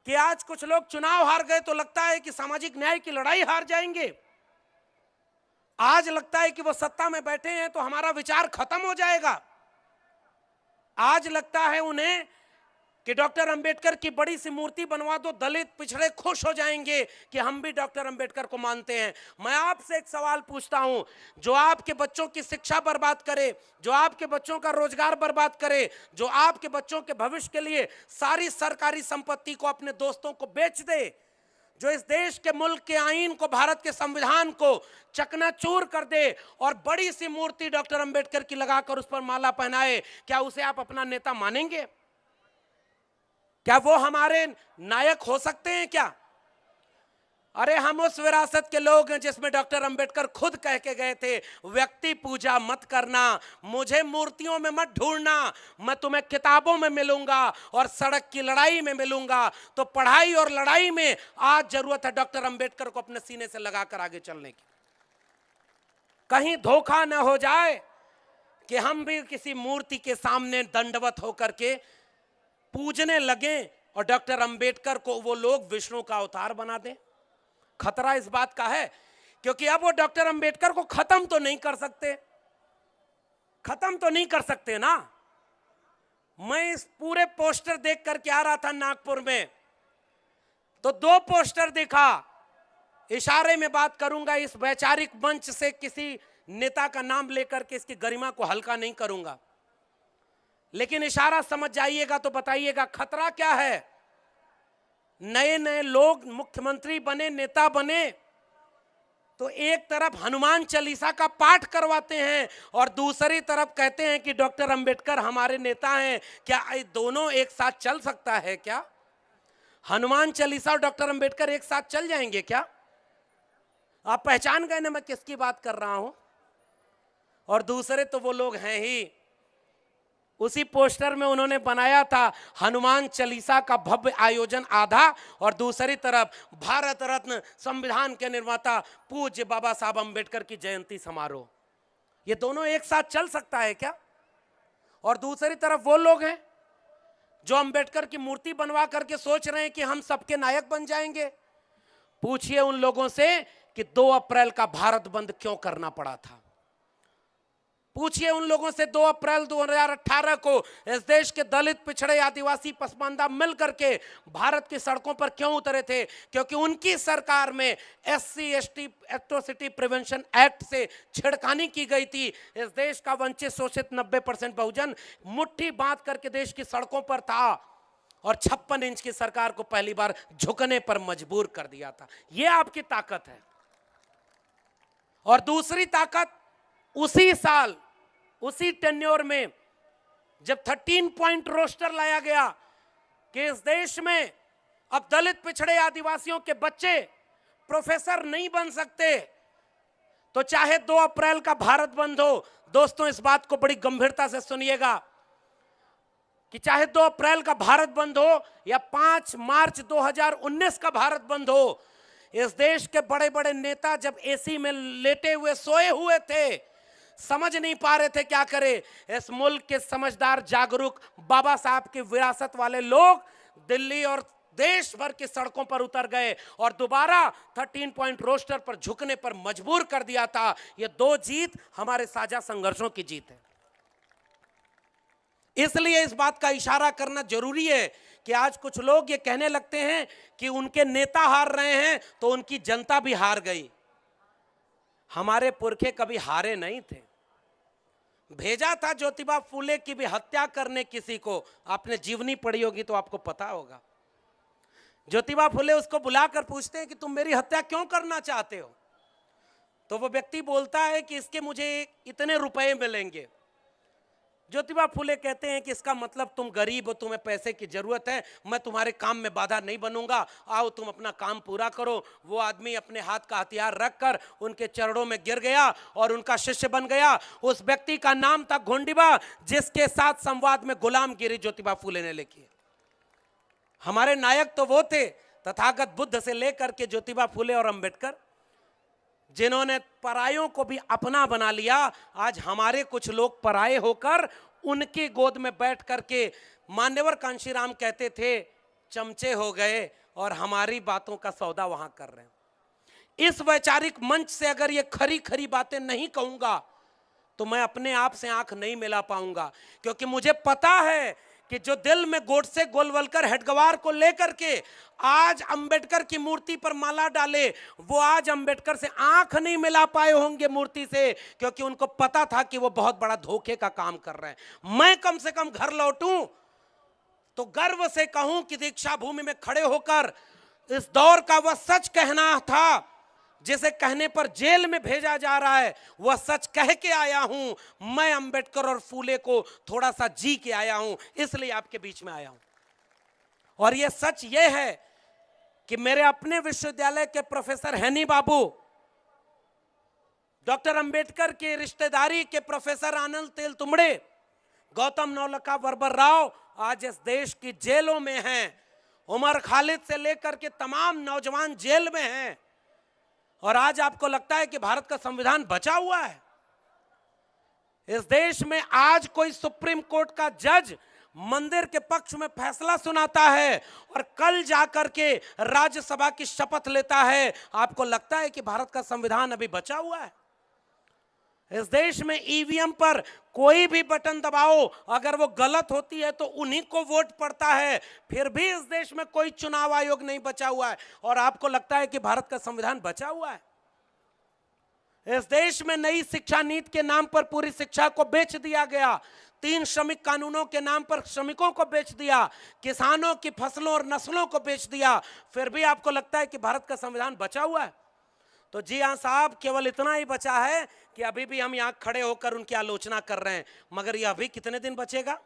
कि आज कुछ लोग चुनाव हार गए तो लगता है कि सामाजिक न्याय की लड़ाई हार जाएंगे। आज लगता है कि वो सत्ता में बैठे हैं तो हमारा विचार खत्म हो जाएगा। आज लगता है उन्हें कि डॉक्टर अंबेडकर की बड़ी सी मूर्ति बनवा दो, दलित पिछड़े खुश हो जाएंगे कि हम भी डॉक्टर अंबेडकर को मानते हैं। मैं आपसे एक सवाल पूछता हूं, जो आपके बच्चों की शिक्षा बर्बाद करे, जो आपके बच्चों का रोजगार बर्बाद करे, जो आपके बच्चों के भविष्य के लिए सारी सरकारी संपत्ति को अपने दोस्तों को बेच दे, जो इस देश के मुल्क के आईन को, भारत के संविधान को चकनाचूर कर दे और बड़ी सी मूर्ति डॉक्टर अंबेडकर की लगाकर उस पर माला पहनाए, क्या उसे आप अपना नेता मानेंगे? क्या वो हमारे नायक हो सकते हैं क्या? अरे हम उस विरासत के लोग हैं जिसमें डॉक्टर अंबेडकर खुद कह के गए थे, व्यक्ति पूजा मत करना, मुझे मूर्तियों में मत ढूंढना, मैं तुम्हें किताबों में मिलूंगा और सड़क की लड़ाई में मिलूंगा। तो पढ़ाई और लड़ाई में आज जरूरत है डॉक्टर अंबेडकर को अपने सीने से लगाकर आगे चलने की। कहीं धोखा न हो जाए कि हम भी किसी मूर्ति के सामने दंडवत होकर के पूजने लगे और डॉक्टर अंबेडकर को वो लोग विष्णु का अवतार बना दें। खतरा इस बात का है क्योंकि अब वो डॉक्टर अंबेडकर को खत्म तो नहीं कर सकते, खत्म तो नहीं कर सकते ना। मैं इस पूरे पोस्टर देख करके आ रहा था नागपुर में, तो दो पोस्टर देखा। इशारे में बात करूंगा, इस वैचारिक मंच से किसी नेता का नाम लेकर के इसकी गरिमा को हल्का नहीं करूंगा, लेकिन इशारा समझ जाइएगा तो बताइएगा खतरा क्या है। नए नए लोग मुख्यमंत्री बने, नेता बने, तो एक तरफ हनुमान चालीसा का पाठ करवाते हैं और दूसरी तरफ कहते हैं कि डॉक्टर अंबेडकर हमारे नेता हैं। क्या ये दोनों एक साथ चल सकता है क्या? हनुमान चालीसा और डॉक्टर अंबेडकर एक साथ चल जाएंगे क्या? आप पहचान गए ना मैं किसकी बात कर रहा हूं। और दूसरे तो वो लोग हैं ही, उसी पोस्टर में उन्होंने बनाया था हनुमान चालीसा का भव्य आयोजन आधा, और दूसरी तरफ भारत रत्न संविधान के निर्माता पूज्य बाबा साहब अंबेडकर की जयंती समारोह। ये दोनों एक साथ चल सकता है क्या? और दूसरी तरफ वो लोग हैं जो अंबेडकर की मूर्ति बनवा करके सोच रहे हैं कि हम सबके नायक बन जाएंगे। पूछिए उन लोगों से कि 2 अप्रैल का भारत बंद क्यों करना पड़ा था। पूछिए उन लोगों से 2 अप्रैल 2018 को इस देश के दलित, पिछड़े, आदिवासी, पसमानदा मिल करके भारत की सड़कों पर क्यों उतरे थे? क्योंकि उनकी सरकार में SC/ST एट्रोसिटी प्रिवेंशन एक्ट से छिड़खानी की गई थी। इस देश का वंचित, शोषित 90% बहुजन मुट्ठी बांध करके देश की सड़कों पर था और 56 इंच की सरकार को पहली बार झुकने पर मजबूर कर दिया था। यह आपकी ताकत है। और दूसरी ताकत, उसी साल, उसी टेन्योर में जब 13 पॉइंट रोस्टर लाया गया कि इस देश में अब दलित, पिछड़े, आदिवासियों के बच्चे प्रोफेसर नहीं बन सकते, तो चाहे 2 अप्रैल का भारत बंद हो, दोस्तों इस बात को बड़ी गंभीरता से सुनिएगा, कि चाहे 2 अप्रैल का भारत बंद हो या 5 मार्च 2019 का भारत बंद हो, इस देश के बड़े बड़े नेता जब एसी में लेटे हुए सोए हुए थे, समझ नहीं पा रहे थे क्या करें, इस मुल्क के समझदार, जागरूक, बाबा साहब की विरासत वाले लोग दिल्ली और देश भर की सड़कों पर उतर गए और दोबारा 13 पॉइंट रोस्टर पर झुकने पर मजबूर कर दिया था। ये 2 जीत हमारे साझा संघर्षों की जीत है। इसलिए इस बात का इशारा करना जरूरी है कि आज कुछ लोग ये कहने लगते हैं कि उनके नेता हार रहे हैं तो उनकी जनता भी हार गई। हमारे पुरखे कभी हारे नहीं थे। भेजा था ज्योतिबा फूले की भी हत्या करने किसी को, आपने जीवनी पढ़ी होगी तो आपको पता होगा। ज्योतिबा फूले उसको बुलाकर पूछते हैं कि तुम मेरी हत्या क्यों करना चाहते हो? तो वो व्यक्ति बोलता है कि इसके मुझे इतने रुपए मिलेंगे। ज्योतिबा फूले कहते हैं कि इसका मतलब तुम गरीब हो, तुम्हें पैसे की जरूरत है, मैं तुम्हारे काम में बाधा नहीं बनूंगा, आओ तुम अपना काम पूरा करो। वो आदमी अपने हाथ का हथियार रखकर उनके चरणों में गिर गया और उनका शिष्य बन गया। उस व्यक्ति का नाम था घोंडिबा, जिसके साथ संवाद में गुलामगिरी ज्योतिबा फूले ने लिखी। हमारे नायक तो वो थे, तथागत बुद्ध से लेकर के ज्योतिबा फूले और अंबेडकर, जिन्होंने परायों को भी अपना बना लिया। आज हमारे कुछ लोग पराये होकर उनकी गोद में बैठ करके, मान्यवर कांशीराम कहते थे, चमचे हो गए और हमारी बातों का सौदा वहां कर रहे हैं। इस वैचारिक मंच से अगर ये खरी खरी बातें नहीं कहूंगा तो मैं अपने आप से आंख नहीं मिला पाऊंगा, क्योंकि मुझे पता है कि जो दिल में गोडसे, गोलवलकर, हेडगवार को लेकर के आज अंबेडकर की मूर्ति पर माला डाले, वो आज अंबेडकर से आंख नहीं मिला पाए होंगे मूर्ति से, क्योंकि उनको पता था कि वो बहुत बड़ा धोखे का काम कर रहे हैं। मैं कम से कम घर लौटूं तो गर्व से कहूं कि दीक्षा भूमि में खड़े होकर इस दौर का वह सच कहना था जिसे कहने पर जेल में भेजा जा रहा है, वह सच कह के आया हूं। मैं अंबेडकर और फूले को थोड़ा सा जी के आया हूं, इसलिए आपके बीच में आया हूं। और यह सच यह है कि मेरे अपने विश्वविद्यालय के प्रोफेसर हैनी बाबू, डॉक्टर अंबेडकर के रिश्तेदारी के प्रोफेसर आनंद तेलतुंबड़े, गौतम नौलखा, बरबर राव आज इस देश की जेलों में हैं। उमर खालिद से लेकर के तमाम नौजवान जेल में हैं। और आज आपको लगता है कि भारत का संविधान बचा हुआ है? इस देश में आज कोई सुप्रीम कोर्ट का जज मंदिर के पक्ष में फैसला सुनाता है और कल जाकर के राज्यसभा की शपथ लेता है, आपको लगता है कि भारत का संविधान अभी बचा हुआ है? इस देश में ईवीएम पर कोई भी बटन दबाओ, अगर वो गलत होती है तो उन्हीं को वोट पड़ता है। फिर भी इस देश में कोई चुनाव आयोग नहीं बचा हुआ है और आपको लगता है कि भारत का संविधान बचा हुआ है? इस देश में नई शिक्षा नीति के नाम पर पूरी शिक्षा को बेच दिया गया। 3 श्रमिक कानूनों के नाम पर श्रमिकों को बेच दिया, किसानों की फसलों और नस्लों को बेच दिया। फिर भी आपको लगता है कि भारत का संविधान बचा हुआ है? तो जी हाँ साहब, केवल इतना ही बचा है कि अभी भी हम यहां खड़े होकर उनकी आलोचना कर रहे हैं, मगर यह अभी कितने दिन बचेगा।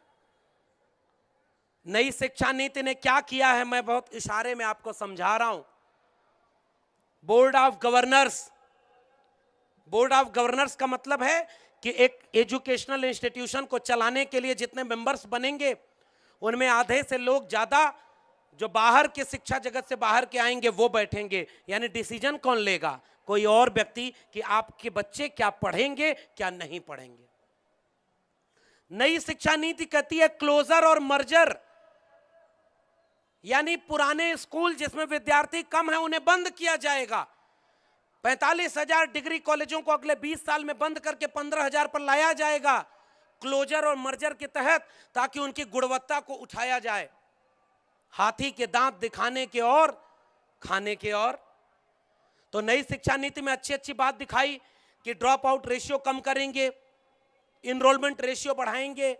नई शिक्षा नीति ने क्या किया है, मैं बहुत इशारे में आपको समझा रहा हूं। Board of governors, board of governors का मतलब है कि एक एजुकेशनल इंस्टीट्यूशन को चलाने के लिए जितने मेंबर्स बनेंगे उनमें आधे से लोग ज्यादा जो बाहर के शिक्षा जगत से बाहर के आएंगे वो बैठेंगे। यानी डिसीजन कौन लेगा, कोई और व्यक्ति, कि आपके बच्चे क्या पढ़ेंगे क्या नहीं पढ़ेंगे। नई शिक्षा नीति कहती है क्लोजर और मर्जर, यानी पुराने स्कूल जिसमें विद्यार्थी कम है उन्हें बंद किया जाएगा। 45,000 डिग्री कॉलेजों को अगले 20 साल में बंद करके 15,000 पर लाया जाएगा क्लोजर और मर्जर के तहत, ताकि उनकी गुणवत्ता को उठाया जाए। हाथी के दांत दिखाने के और खाने के और। तो नई शिक्षा नीति में अच्छी अच्छी बात दिखाई कि ड्रॉप आउट रेशियो कम करेंगे, इनरोलमेंट रेशियो बढ़ाएंगे,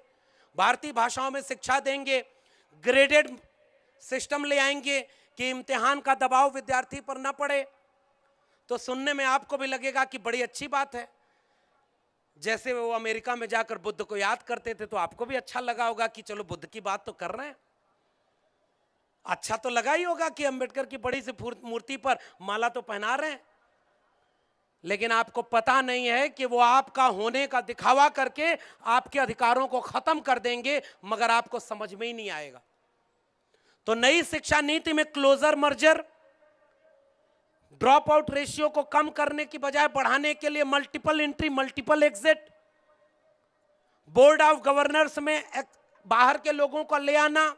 भारतीय भाषाओं में शिक्षा देंगे, ग्रेडेड सिस्टम ले आएंगे कि इम्तिहान का दबाव विद्यार्थी पर ना पड़े। तो सुनने में आपको भी लगेगा कि बड़ी अच्छी बात है। जैसे वो अमेरिका में जाकर बुद्ध को याद करते थे तो आपको भी अच्छा लगा होगा कि चलो बुद्ध की बात तो कर रहे हैं। अच्छा तो लगा ही होगा कि अंबेडकर की बड़ी सी मूर्ति पर माला तो पहना रहे हैं। लेकिन आपको पता नहीं है कि वो आपका होने का दिखावा करके आपके अधिकारों को खत्म कर देंगे, मगर आपको समझ में ही नहीं आएगा। तो नई शिक्षा नीति में closure merger, drop out ratio को कम करने की बजाय बढ़ाने के लिए multiple entry multiple exit, board of governors में बाहर के लोगों को ले आना,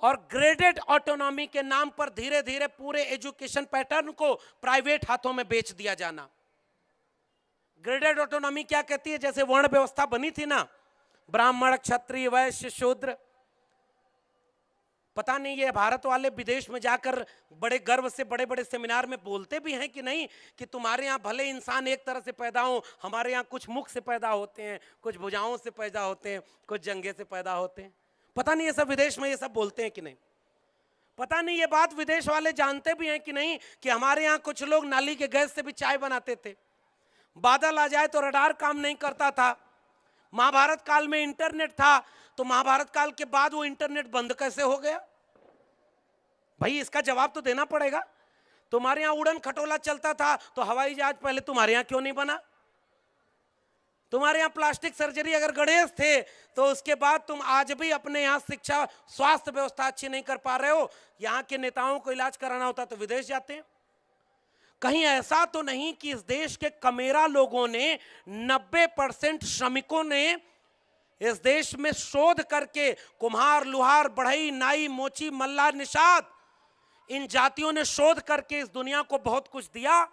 और ग्रेडेड ऑटोनॉमी के नाम पर धीरे धीरे पूरे एजुकेशन पैटर्न को प्राइवेट हाथों में बेच दिया जाना। ग्रेडेड ऑटोनॉमी क्या कहती है, जैसे वर्ण व्यवस्था बनी थी ना, ब्राह्मण क्षत्रिय वैश्य शूद्र, पता नहीं ये भारत वाले विदेश में जाकर बड़े गर्व से बड़े बड़े सेमिनार में बोलते भी हैं कि नहीं, कि तुम्हारे यहाँ भले इंसान एक तरह से पैदा हो, हमारे यहाँ कुछ मुख से पैदा होते हैं, कुछ भुजाओं से पैदा होते हैं, कुछ जंघे से पैदा होते हैं। पता नहीं ये सब विदेश में ये सब बोलते हैं कि नहीं। पता नहीं ये बात विदेश वाले जानते भी हैं कि नहीं कि हमारे यहाँ कुछ लोग नाली के गैस से भी चाय बनाते थे। बादल आ जाए तो रडार काम नहीं करता था। महाभारत काल में इंटरनेट था, तो महाभारत काल के बाद वो इंटरनेट बंद कैसे हो गया? भाई इसका जवाब तो देना पड़ेगा। तुम्हारे यहाँ उड़न खटोला चलता था तो हवाई जहाज पहले तुम्हारे यहाँ क्यों नहीं बना? तुम्हारे यहाँ प्लास्टिक सर्जरी अगर गणेश थे तो उसके बाद तुम आज भी अपने यहाँ शिक्षा स्वास्थ्य व्यवस्था अच्छी नहीं कर पा रहे हो। यहाँ के नेताओं को इलाज कराना होता तो विदेश जाते हैं। कहीं ऐसा तो नहीं कि इस देश के कमेरा लोगों ने 90% श्रमिकों ने इस देश में शोध करके, कुम्हार लुहार बढ़ई नाई मोची मल्ला निषाद, इन जातियों ने शोध करके इस दुनिया को बहुत कुछ दिया,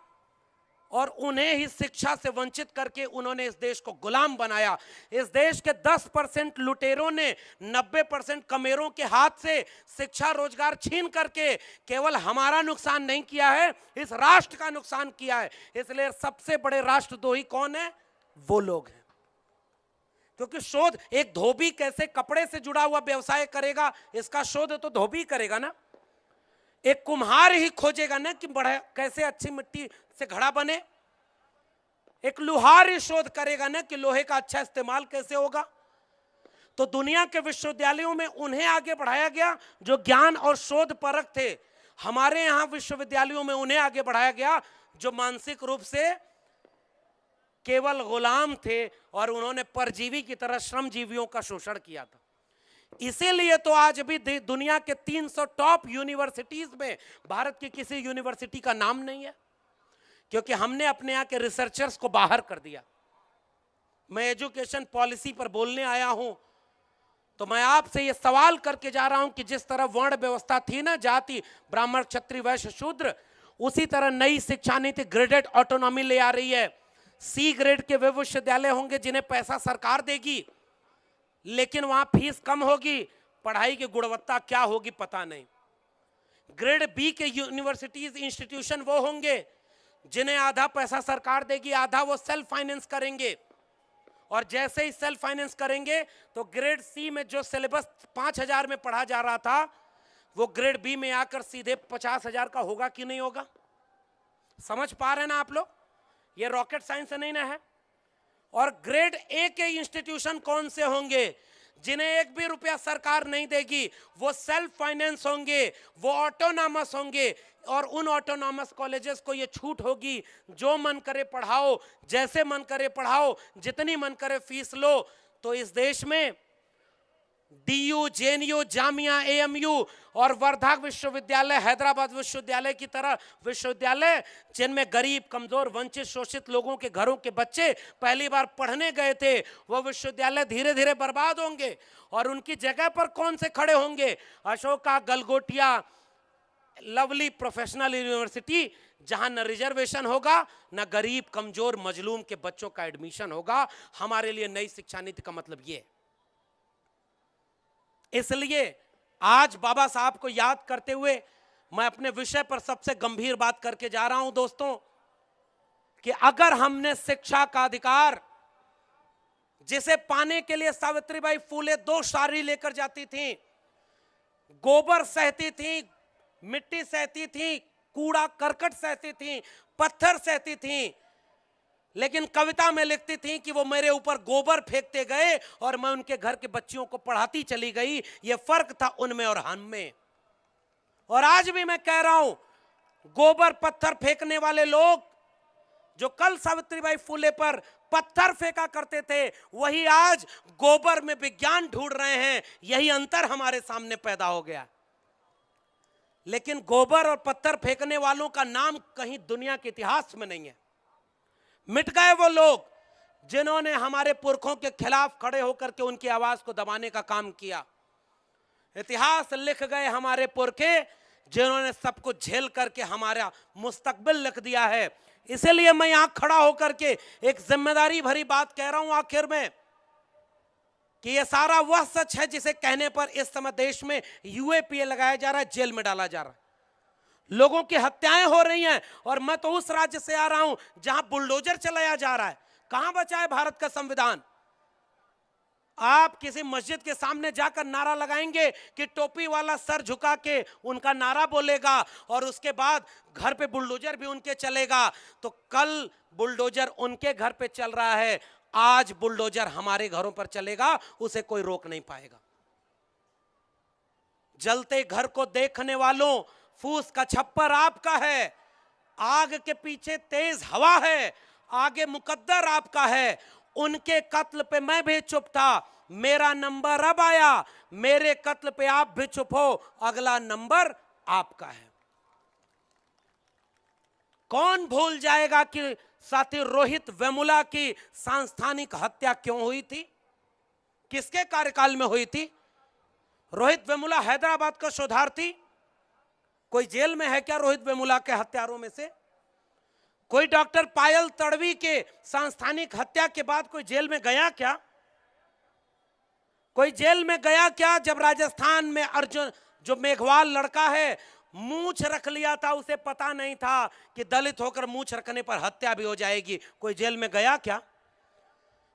और उन्हें ही शिक्षा से वंचित करके उन्होंने इस देश को गुलाम बनाया। इस देश के 10% लुटेरों ने 90% कमेरों के हाथ से शिक्षा रोजगार छीन करके केवल हमारा नुकसान नहीं किया है, इस राष्ट्र का नुकसान किया है। इसलिए सबसे बड़े राष्ट्रद्रोही कौन है? वो लोग हैं। क्योंकि शोध, एक धोबी कैसे कपड़े से जुड़ा हुआ व्यवसाय करेगा, इसका शोध तो धोबी करेगा ना। एक कुम्हार ही खोजेगा ना कि बड़ा कैसे अच्छी मिट्टी से घड़ा बने। एक लुहार ही शोध करेगा ना कि लोहे का अच्छा इस्तेमाल कैसे होगा। तो दुनिया के विश्वविद्यालयों में उन्हें आगे बढ़ाया गया जो ज्ञान और शोध परक थे। हमारे यहाँ विश्वविद्यालयों में उन्हें आगे बढ़ाया गया जो मानसिक रूप से केवल गुलाम थे और उन्होंने परजीवी की तरह श्रमजीवियों का शोषण किया था। इसीलिए तो आज भी दुनिया के 300 टॉप यूनिवर्सिटीज में भारत की किसी यूनिवर्सिटी का नाम नहीं है, क्योंकि हमने अपने यहाँ के रिसर्चर्स को बाहर कर दिया। मैं एजुकेशन पॉलिसी पर बोलने आया हूं, तो मैं आपसे ये सवाल करके जा रहा हूं कि जिस तरह वर्ण व्यवस्था थी ना, जाति ब्राह्मण क्षत्रिय वैश्य शूद्र, उसी तरह नई शिक्षा नीति ग्रेडेड ऑटोनॉमी ले आ रही है। सी ग्रेड के वे विश्वविद्यालय होंगे जिन्हें पैसा सरकार देगी, लेकिन वहां फीस कम होगी, पढ़ाई की गुणवत्ता क्या होगी पता नहीं। ग्रेड बी के यूनिवर्सिटीज इंस्टीट्यूशन वो होंगे जिन्हें आधा पैसा सरकार देगी, आधा वो सेल्फ फाइनेंस करेंगे। और जैसे ही सेल्फ फाइनेंस करेंगे तो ग्रेड सी में जो सिलेबस 5,000 में पढ़ा जा रहा था वो ग्रेड बी में आकर सीधे 50,000 का होगा कि नहीं होगा? समझ पा रहे हैं ना आप लोग? ये रॉकेट साइंस नहीं ना है। और ग्रेड ए के इंस्टीट्यूशन कौन से होंगे? जिन्हें एक भी रुपया सरकार नहीं देगी, वो सेल्फ फाइनेंस होंगे, वो ऑटोनॉमस होंगे। और उन ऑटोनॉमस कॉलेजेस को ये छूट होगी, जो मन करे पढ़ाओ, जैसे मन करे पढ़ाओ, जितनी मन करे फीस लो। तो इस देश में डीयू, जेएनयू, जामिया, एएमयू और वर्धा विश्वविद्यालय, हैदराबाद विश्वविद्यालय की तरह विश्वविद्यालय जिनमें गरीब, कमजोर, वंचित, शोषित लोगों के घरों के बच्चे पहली बार पढ़ने गए थे, वो विश्वविद्यालय धीरे धीरे बर्बाद होंगे। और उनकी जगह पर कौन से खड़े होंगे? Ashoka, Galgotia, lovely professional university, जहां न रिजर्वेशन होगा, न गरीब, कमजोर, मजलूम के बच्चों का एडमिशन होगा। हमारे लिए नई शिक्षा नीति का मतलब ये है। इसलिए आज बाबा साहब को याद करते हुए मैं अपने विषय पर सबसे गंभीर बात करके जा रहा हूं दोस्तों, कि अगर हमने शिक्षा का अधिकार, जिसे पाने के लिए सावित्रीबाई फूले 2 साड़ी लेकर जाती थी, गोबर सहती थी, मिट्टी सहती थी, कूड़ा करकट सहती थी, पत्थर सहती थी, लेकिन कविता में लिखती थी कि वो मेरे ऊपर गोबर फेंकते गए और मैं उनके घर के बच्चियों को पढ़ाती चली गई। ये फर्क था उनमें और हम में। और आज भी मैं कह रहा हूं, गोबर पत्थर फेंकने वाले लोग जो कल सावित्रीबाई फूले पर पत्थर फेंका करते थे, वही आज गोबर में विज्ञान ढूंढ रहे हैं। यही अंतर हमारे सामने पैदा हो गया। लेकिन गोबर और पत्थर फेंकने वालों का नाम कहीं दुनिया के इतिहास में नहीं है। मिट गए वो लोग जिन्होंने हमारे पुरखों के खिलाफ खड़े होकर के उनकी आवाज को दबाने का काम किया। इतिहास लिख गए हमारे पुरखे जिन्होंने सब कुछ झेल करके हमारा मुस्तकबिल लिख दिया है। इसीलिए मैं यहां खड़ा होकर के एक जिम्मेदारी भरी बात कह रहा हूं आखिर में, कि यह सारा वह सच है जिसे कहने पर इस समय देश में यूएपीए लगाया जा रहा है, जेल में डाला जा रहा है, लोगों की हत्याएं हो रही हैं। और मैं तो उस राज्य से आ रहा हूं जहां बुलडोजर चलाया जा रहा है। कहां बचा है भारत का संविधान? आप किसी मस्जिद के सामने जाकर नारा लगाएंगे कि टोपी वाला सर झुका के उनका नारा बोलेगा और उसके बाद घर पे बुलडोजर भी उनके चलेगा। तो कल बुलडोजर उनके घर पे चल रहा है, आज बुलडोजर हमारे घरों पर चलेगा, उसे कोई रोक नहीं पाएगा। जलते घर को देखने वालों, फूस का छप्पर आपका है, आग के पीछे तेज हवा है, आगे मुकद्दर आपका है। उनके कत्ल पे मैं भी चुप था, मेरा नंबर अब आया, मेरे कत्ल पे आप भी चुप हो, अगला नंबर आपका है। कौन भूल जाएगा कि साथी रोहित वेमुला की सांस्थानिक हत्या क्यों हुई थी, किसके कार्यकाल में हुई थी? रोहित वेमुला हैदराबाद का शोधार्थी, कोई जेल में है क्या रोहित वेमुला के हत्यारों में से? कोई डॉक्टर पायल तड़वी के सांस्थानिक हत्या के बाद कोई जेल में गया क्या? कोई जेल में गया क्या जब राजस्थान में अर्जुन, जो मेघवाल लड़का है, मूंछ रख लिया था, उसे पता नहीं था कि दलित होकर मूंछ रखने पर हत्या भी हो जाएगी? कोई जेल में गया क्या?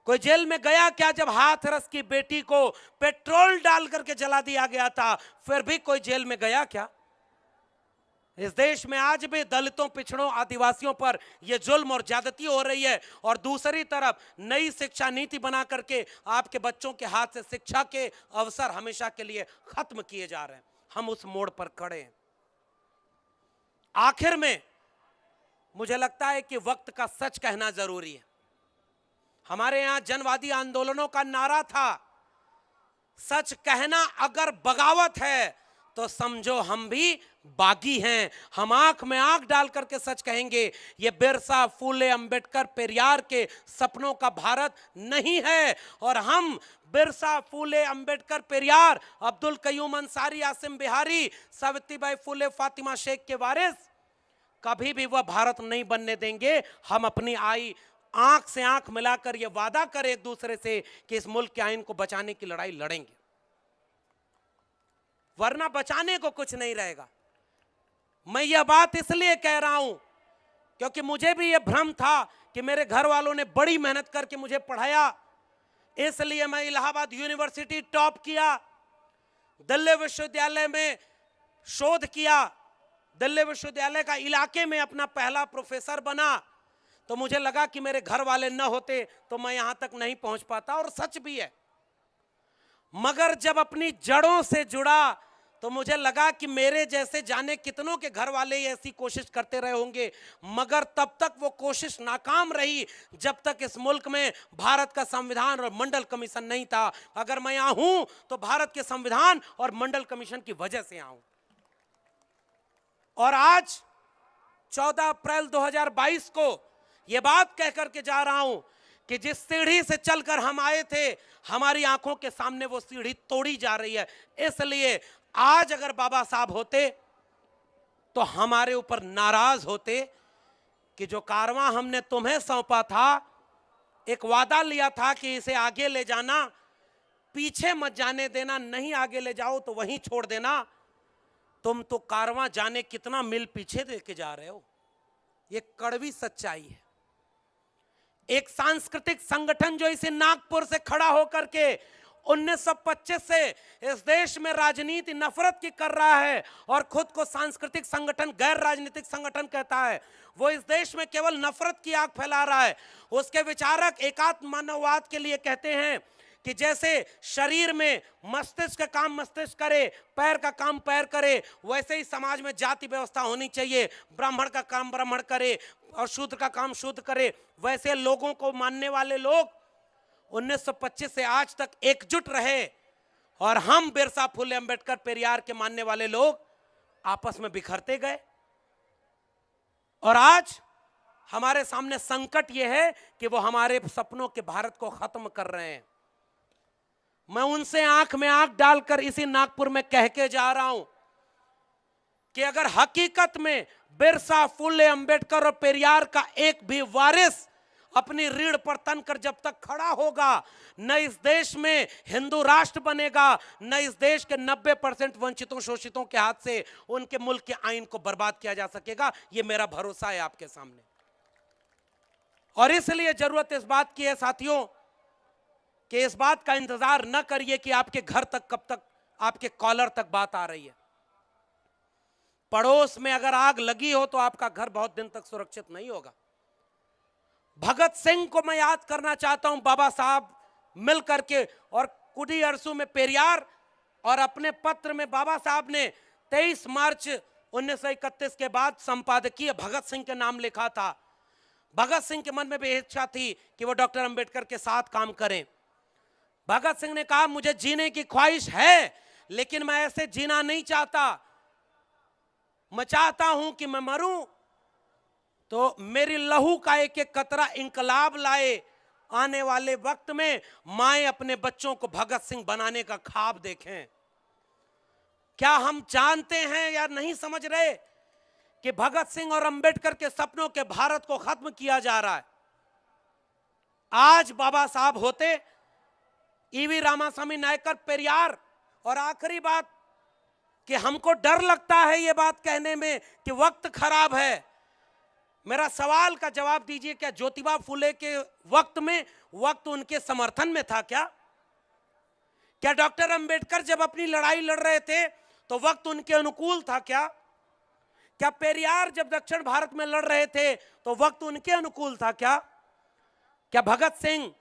कोई जेल में गया क्या जब हाथरस की बेटी को पेट्रोल डाल करके जला दिया गया था? फिर भी कोई जेल में गया क्या? इस देश में आज भी दलितों, पिछड़ों, आदिवासियों पर यह जुल्म और ज्यादती हो रही है। और दूसरी तरफ नई शिक्षा नीति बना करके आपके बच्चों के हाथ से शिक्षा के अवसर हमेशा के लिए खत्म किए जा रहे हैं। हम उस मोड़ पर खड़े हैं। आखिर में मुझे लगता है कि वक्त का सच कहना जरूरी है। हमारे यहां जनवादी आंदोलनों का नारा था, सच कहना अगर बगावत है तो समझो हम भी बागी हैं। हम आंख में आंख डाल करके सच कहेंगे। ये बिरसा, फूले, अंबेडकर, पेरियार के सपनों का भारत नहीं है। और हम बिरसा, फूले, अंबेडकर, पेरियार, अब्दुल कयूम अंसारी, आसिम बिहारी, सावित्रीबाई फूले, फातिमा शेख के वारिस कभी भी वह भारत नहीं बनने देंगे। हम अपनी आंख से आंख मिलाकर यह वादा करें एक दूसरे से कि इस मुल्क के आईन को बचाने की लड़ाई लड़ेंगे, वरना बचाने को कुछ नहीं रहेगा। मैं यह बात इसलिए कह रहा हूं क्योंकि मुझे भी यह भ्रम था कि मेरे घर वालों ने बड़ी मेहनत करके मुझे पढ़ाया, इसलिए मैं इलाहाबाद यूनिवर्सिटी टॉप किया, दिल्ली विश्वविद्यालय में शोध किया, दिल्ली विश्वविद्यालय का इलाके में अपना पहला प्रोफेसर बना, तो मुझे लगा कि मेरे घर वाले न होते तो मैं यहां तक नहीं पहुंच पाता, और सच भी है। मगर जब अपनी जड़ों से जुड़ा तो मुझे लगा कि मेरे जैसे जाने कितनों के घर वाले ऐसी कोशिश करते रहे होंगे, मगर तब तक वो कोशिश नाकाम रही जब तक इस मुल्क में भारत का संविधान और मंडल कमीशन नहीं था। अगर मैं यहां हूं तो भारत के संविधान और मंडल कमीशन की वजह से आऊं। और आज 14 अप्रैल 2022 को यह बात कह करके जा रहा हूं कि जिस सीढ़ी से चलकर हम आए थे, हमारी आंखों के सामने वो सीढ़ी तोड़ी जा रही है। इसलिए आज अगर बाबा साहब होते तो हमारे ऊपर नाराज होते कि जो कारवां हमने तुम्हें सौंपा था, एक वादा लिया था कि इसे आगे ले जाना, पीछे मत जाने देना, नहीं आगे ले जाओ तो वहीं छोड़ देना। तुम तो कारवां जाने कितना मील पीछे लेके जा रहे हो। ये कड़वी सच्चाई है। एक सांस्कृतिक संगठन जो इसे नागपुर से खड़ा होकर के 1925 से इस देश में राजनीति नफरत की कर रहा है और खुद को सांस्कृतिक संगठन, गैर राजनीतिक संगठन कहता है, वो इस देश में केवल नफरत की आग फैला रहा है। उसके विचारक एकात्म मानववाद के लिए कहते हैं कि जैसे शरीर में मस्तिष्क का काम मस्तिष्क करे, पैर का काम पैर करे, वैसे ही समाज में जाति व्यवस्था होनी चाहिए। ब्राह्मण का काम ब्राह्मण करे और शूद्र का काम शूद्र करे। वैसे लोगों को मानने वाले लोग 1925 से आज तक एकजुट रहे, और हम बिरसा फुले अंबेडकर पेरियार के मानने वाले लोग आपस में बिखरते गए। और आज हमारे सामने संकट यह है कि वो हमारे सपनों के भारत को खत्म कर रहे हैं। मैं उनसे आंख में आंख डालकर इसी नागपुर में कह के जा रहा हूं कि अगर हकीकत में बिरसा फुले अंबेडकर और पेरियार का एक भी वारिस अपनी रीढ़ पर तनकर जब तक खड़ा होगा, न इस देश में हिंदू राष्ट्र बनेगा, न इस देश के 90% वंचितों शोषितों के हाथ से उनके मुल्क के आइन को बर्बाद किया जा सकेगा। ये मेरा भरोसा है आपके सामने। और इसलिए जरूरत इस बात की है साथियों कि इस बात का इंतजार न करिए कि आपके घर तक कब तक, आपके कॉलर तक बात आ रही है। पड़ोस में अगर आग लगी हो तो आपका घर बहुत दिन तक सुरक्षित नहीं होगा। भगत सिंह को मैं याद करना चाहता हूं, बाबा साहब मिल करके, और कुडी अरसू में पेरियार, और अपने पत्र में बाबा साहब ने 23 मार्च 1931 के बाद संपादकीय भगत सिंह के नाम लिखा था। भगत सिंह के मन में भी इच्छा थी कि वो डॉक्टर अंबेडकर के साथ काम करें। भगत सिंह ने कहा, मुझे जीने की ख्वाहिश है, लेकिन मैं ऐसे जीना नहीं चाहता। मैं चाहता हूं कि मैं मरूं तो मेरी लहू का एक एक कतरा इंकलाब लाए। आने वाले वक्त में माएं अपने बच्चों को भगत सिंह बनाने का ख्वाब देखें। क्या हम जानते हैं या नहीं समझ रहे कि भगत सिंह और अंबेडकर के सपनों के भारत को खत्म किया जा रहा है। आज बाबा साहब होते, ईवी रामास्वामी नायकर, पेरियार। और आखिरी बात कि हमको डर लगता है ये बात कहने में कि वक्त खराब है। मेरा सवाल का जवाब दीजिए, क्या ज्योतिबा फुले के वक्त में वक्त उनके समर्थन में था क्या? क्या डॉक्टर अंबेडकर जब अपनी लड़ाई लड़ रहे थे तो वक्त उनके अनुकूल था क्या? क्या पेरियार जब दक्षिण भारत में लड़ रहे थे तो वक्त उनके अनुकूल था क्या? क्या भगत सिंह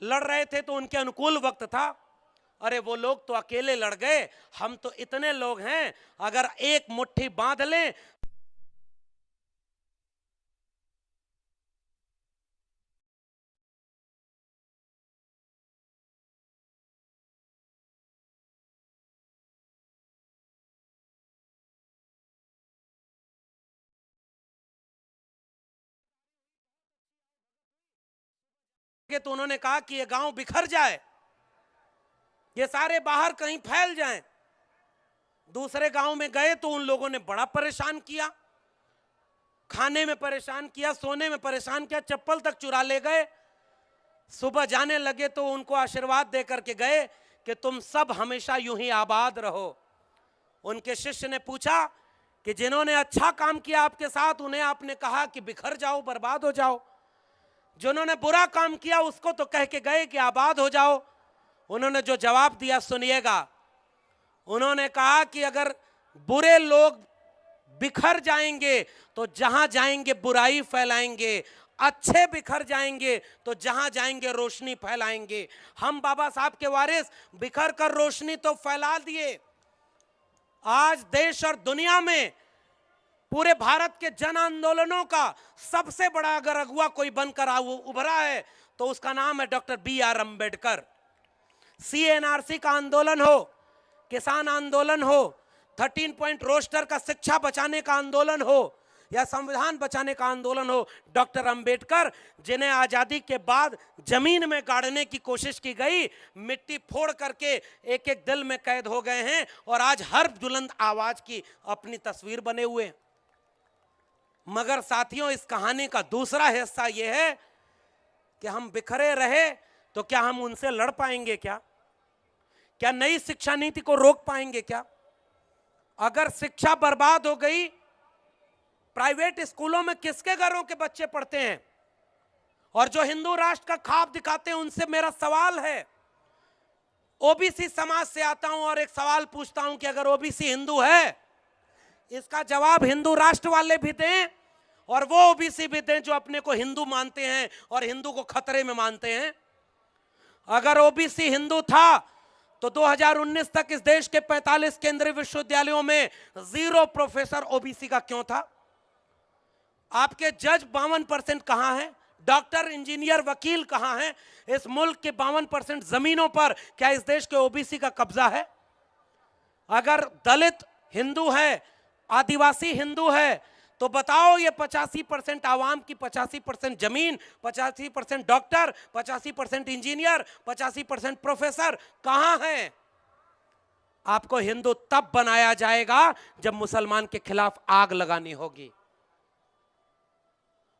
लड़ रहे थे तो उनके अनुकूल वक्त था? अरे वो लोग तो अकेले लड़ गए, हम तो इतने लोग हैं, अगर एक मुट्ठी बांध लें तो उन्होंने कहा कि ये गांव बिखर जाए, ये सारे बाहर कहीं फैल जाएं। दूसरे गांव में गए तो उन लोगों ने बड़ा परेशान किया, खाने में परेशान किया, सोने में परेशान किया, चप्पल तक चुरा ले गए। सुबह जाने लगे तो उनको आशीर्वाद दे करके गए कि तुम सब हमेशा यूं ही आबाद रहो। उनके शिष्य ने पूछा कि जिन्होंने अच्छा काम किया आपके साथ, उन्हें आपने कहा कि बिखर जाओ, बर्बाद हो जाओ। जिन्होंने बुरा काम किया उसको तो कह के गए कि आबाद हो जाओ। उन्होंने जो जवाब दिया सुनिएगा। उन्होंने कहा कि अगर बुरे लोग बिखर जाएंगे तो जहां जाएंगे बुराई फैलाएंगे, अच्छे बिखर जाएंगे तो जहां जाएंगे रोशनी फैलाएंगे। हम बाबा साहब के वारिस बिखर कर रोशनी तो फैला दिए। आज देश और दुनिया में पूरे भारत के जन आंदोलनों का सबसे बड़ा अगर अगुवा कोई बनकर उभरा है तो उसका नाम है डॉक्टर BR अम्बेडकर। CNRC का आंदोलन हो, किसान आंदोलन हो, 13 पॉइंट रोस्टर का शिक्षा बचाने का आंदोलन हो या संविधान बचाने का आंदोलन हो, डॉक्टर अंबेडकर जिन्हें आजादी के बाद जमीन में गाड़ने की कोशिश की गई, मिट्टी फोड़ करके एक एक दिल में कैद हो गए हैं और आज हर बुलंद आवाज की अपनी तस्वीर बने हुए हैं। मगर साथियों, इस कहानी का दूसरा हिस्सा यह है कि हम बिखरे रहे तो क्या हम उनसे लड़ पाएंगे? क्या नई शिक्षा नीति को रोक पाएंगे? क्या अगर शिक्षा बर्बाद हो गई, प्राइवेट स्कूलों में किसके घरों के बच्चे पढ़ते हैं? और जो हिंदू राष्ट्र का ख्वाब दिखाते हैं उनसे मेरा सवाल है, ओबीसी समाज से आता हूं और एक सवाल पूछता हूं कि अगर ओबीसी हिंदू है, इसका जवाब हिंदू राष्ट्र वाले भी दें और वो ओबीसी भी दें जो अपने को हिंदू मानते हैं और हिंदू को खतरे में मानते हैं। अगर ओबीसी हिंदू था तो 2019 तक इस देश के 45 केंद्रीय विश्वविद्यालयों में 0 प्रोफेसर ओबीसी का क्यों था? आपके जज 52% कहां हैं? डॉक्टर, इंजीनियर, वकील कहां हैं? इस मुल्क के 52% जमीनों पर क्या इस देश के ओबीसी का कब्जा है? अगर दलित हिंदू है, आदिवासी हिंदू है, तो बताओ ये 85% आवाम की 85% जमीन, 85% डॉक्टर, 85% इंजीनियर, 85% प्रोफेसर कहां हैं? आपको हिंदू तब बनाया जाएगा जब मुसलमान के खिलाफ आग लगानी होगी।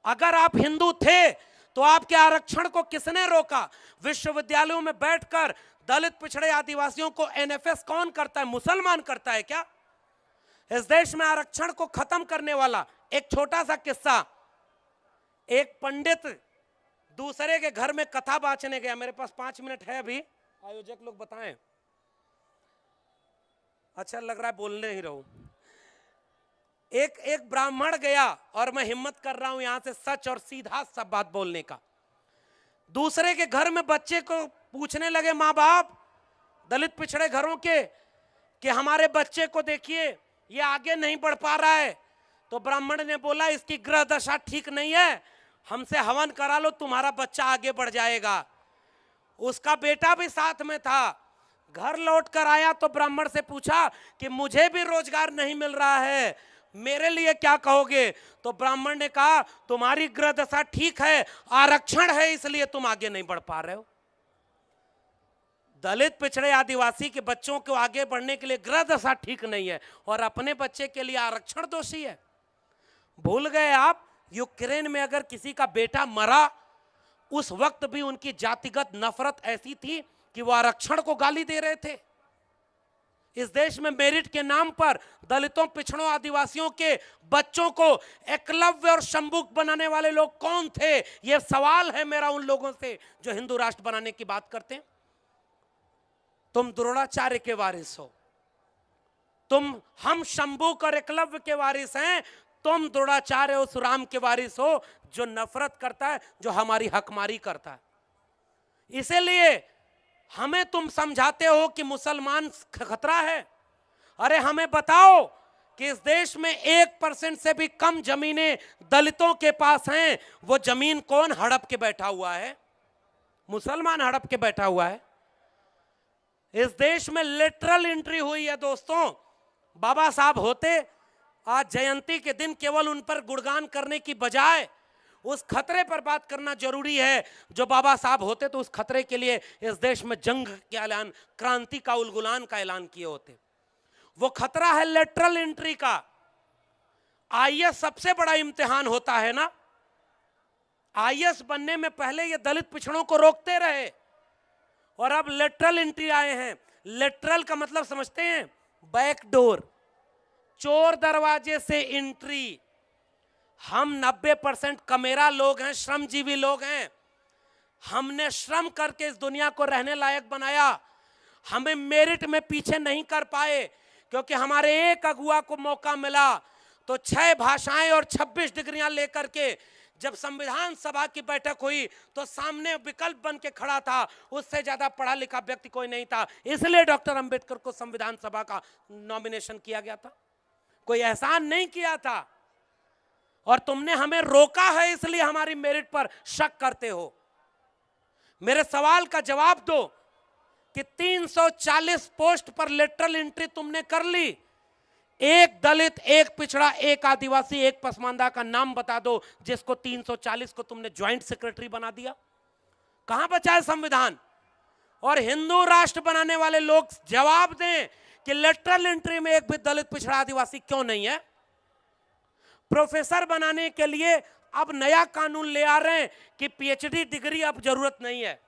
अगर आप हिंदू थे तो आपके आरक्षण को किसने रोका? विश्वविद्यालयों में बैठकर दलित, पिछड़े, आदिवासियों को NFS कौन करता है? मुसलमान करता है क्या? इस देश में आरक्षण को खत्म करने वाला एक छोटा सा किस्सा। एक पंडित दूसरे के घर में कथा बांचने गया। मेरे पास 5 मिनट है अभी, आयोजक लोग बताएं। अच्छा लग रहा है, बोलने ही रहूं। एक ब्राह्मण गया और मैं हिम्मत कर रहा हूं यहां से सच और सीधा सब बात बोलने का। दूसरे के घर में बच्चे को पूछने लगे माँ बाप, दलित पिछड़े घरों के, कि हमारे बच्चे को देखिए ये आगे नहीं बढ़ पा रहा है। तो ब्राह्मण ने बोला इसकी ग्रह दशा ठीक नहीं है, हमसे हवन करा लो, तुम्हारा बच्चा आगे बढ़ जाएगा। उसका बेटा भी साथ में था। घर लौट कर आया तो ब्राह्मण से पूछा कि मुझे भी रोजगार नहीं मिल रहा है, मेरे लिए क्या कहोगे? तो ब्राह्मण ने कहा तुम्हारी ग्रह दशा ठीक है, आरक्षण है इसलिए तुम आगे नहीं बढ़ पा रहे हो। दलित, पिछड़े, आदिवासी के बच्चों को आगे बढ़ने के लिए ग्रह दशा ठीक नहीं है और अपने बच्चे के लिए आरक्षण दोषी है। भूल गए आप, यूक्रेन में अगर किसी का बेटा मरा, उस वक्त भी उनकी जातिगत नफरत ऐसी थी कि वो आरक्षण को गाली दे रहे थे। इस देश में मेरिट के नाम पर दलितों, पिछड़ों, आदिवासियों के बच्चों को एकलव्य और शंभुक बनाने वाले लोग कौन थे? यह सवाल है मेरा उन लोगों से जो हिंदू राष्ट्र बनाने की बात करते हैं। तुम द्रोणाचार्य के वारिस हो, हम शंभुक और एकलव्य के वारिस हैं। तुम द्रोणाचार्य उस राम के वारिस हो जो नफरत करता है, जो हमारी हकमारी करता है। इसीलिए हमें तुम समझाते हो कि मुसलमान खतरा है। अरे हमें बताओ कि इस देश में 1% से भी कम जमीनें दलितों के पास हैं। वो जमीन कौन हड़प के बैठा हुआ है? मुसलमान हड़प के बैठा हुआ है। इस देश में लिटरल एंट्री हुई है दोस्तों। बाबा साहब होते, आज जयंती के दिन केवल उन पर गुणगान करने की बजाय उस खतरे पर बात करना जरूरी है। जो बाबा साहब होते तो उस खतरे के लिए इस देश में जंग के ऐलान, क्रांति का, उलगुलान का ऐलान किए होते। वो खतरा है लेटरल एंट्री का। आईएएस सबसे बड़ा इम्तिहान होता है ना। आईएएस बनने में पहले ये दलित पिछड़ों को रोकते रहे और अब लेटरल एंट्री आए हैं। लेटरल का मतलब समझते हैं? बैकडोर, चोर दरवाजे से एंट्री। हम 90% कमेरा लोग हैं, श्रमजीवी लोग हैं। हमने श्रम करके इस दुनिया को रहने लायक बनाया। हमें मेरिट में पीछे नहीं कर पाए क्योंकि हमारे एक अगुआ को मौका मिला। तो 6 भाषाएं और 26 डिग्रियां लेकर के जब संविधान सभा की बैठक हुई तो सामने विकल्प बन के खड़ा था, उससे ज्यादा पढ़ा लिखा व्यक्ति कोई नहीं था, इसलिए डॉक्टर अंबेडकर को संविधान सभा का नॉमिनेशन किया गया था। कोई एहसान नहीं किया था, और तुमने हमें रोका है, इसलिए हमारी मेरिट पर शक करते हो। मेरे सवाल का जवाब दो कि 340 पोस्ट पर लेटरल एंट्री तुमने कर ली, एक दलित, एक पिछड़ा, एक आदिवासी, एक पसमानदा का नाम बता दो जिसको 340 को तुमने ज्वाइंट सेक्रेटरी बना दिया। कहां बचा है संविधान? और हिंदू राष्ट्र बनाने वाले लोग जवाब दें कि लेटरल एंट्री में एक भी दलित, पिछड़ा, आदिवासी क्यों नहीं है? प्रोफेसर बनाने के लिए अब नया कानून ले आ रहे हैं कि पीएचडी डिग्री अब जरूरत नहीं है।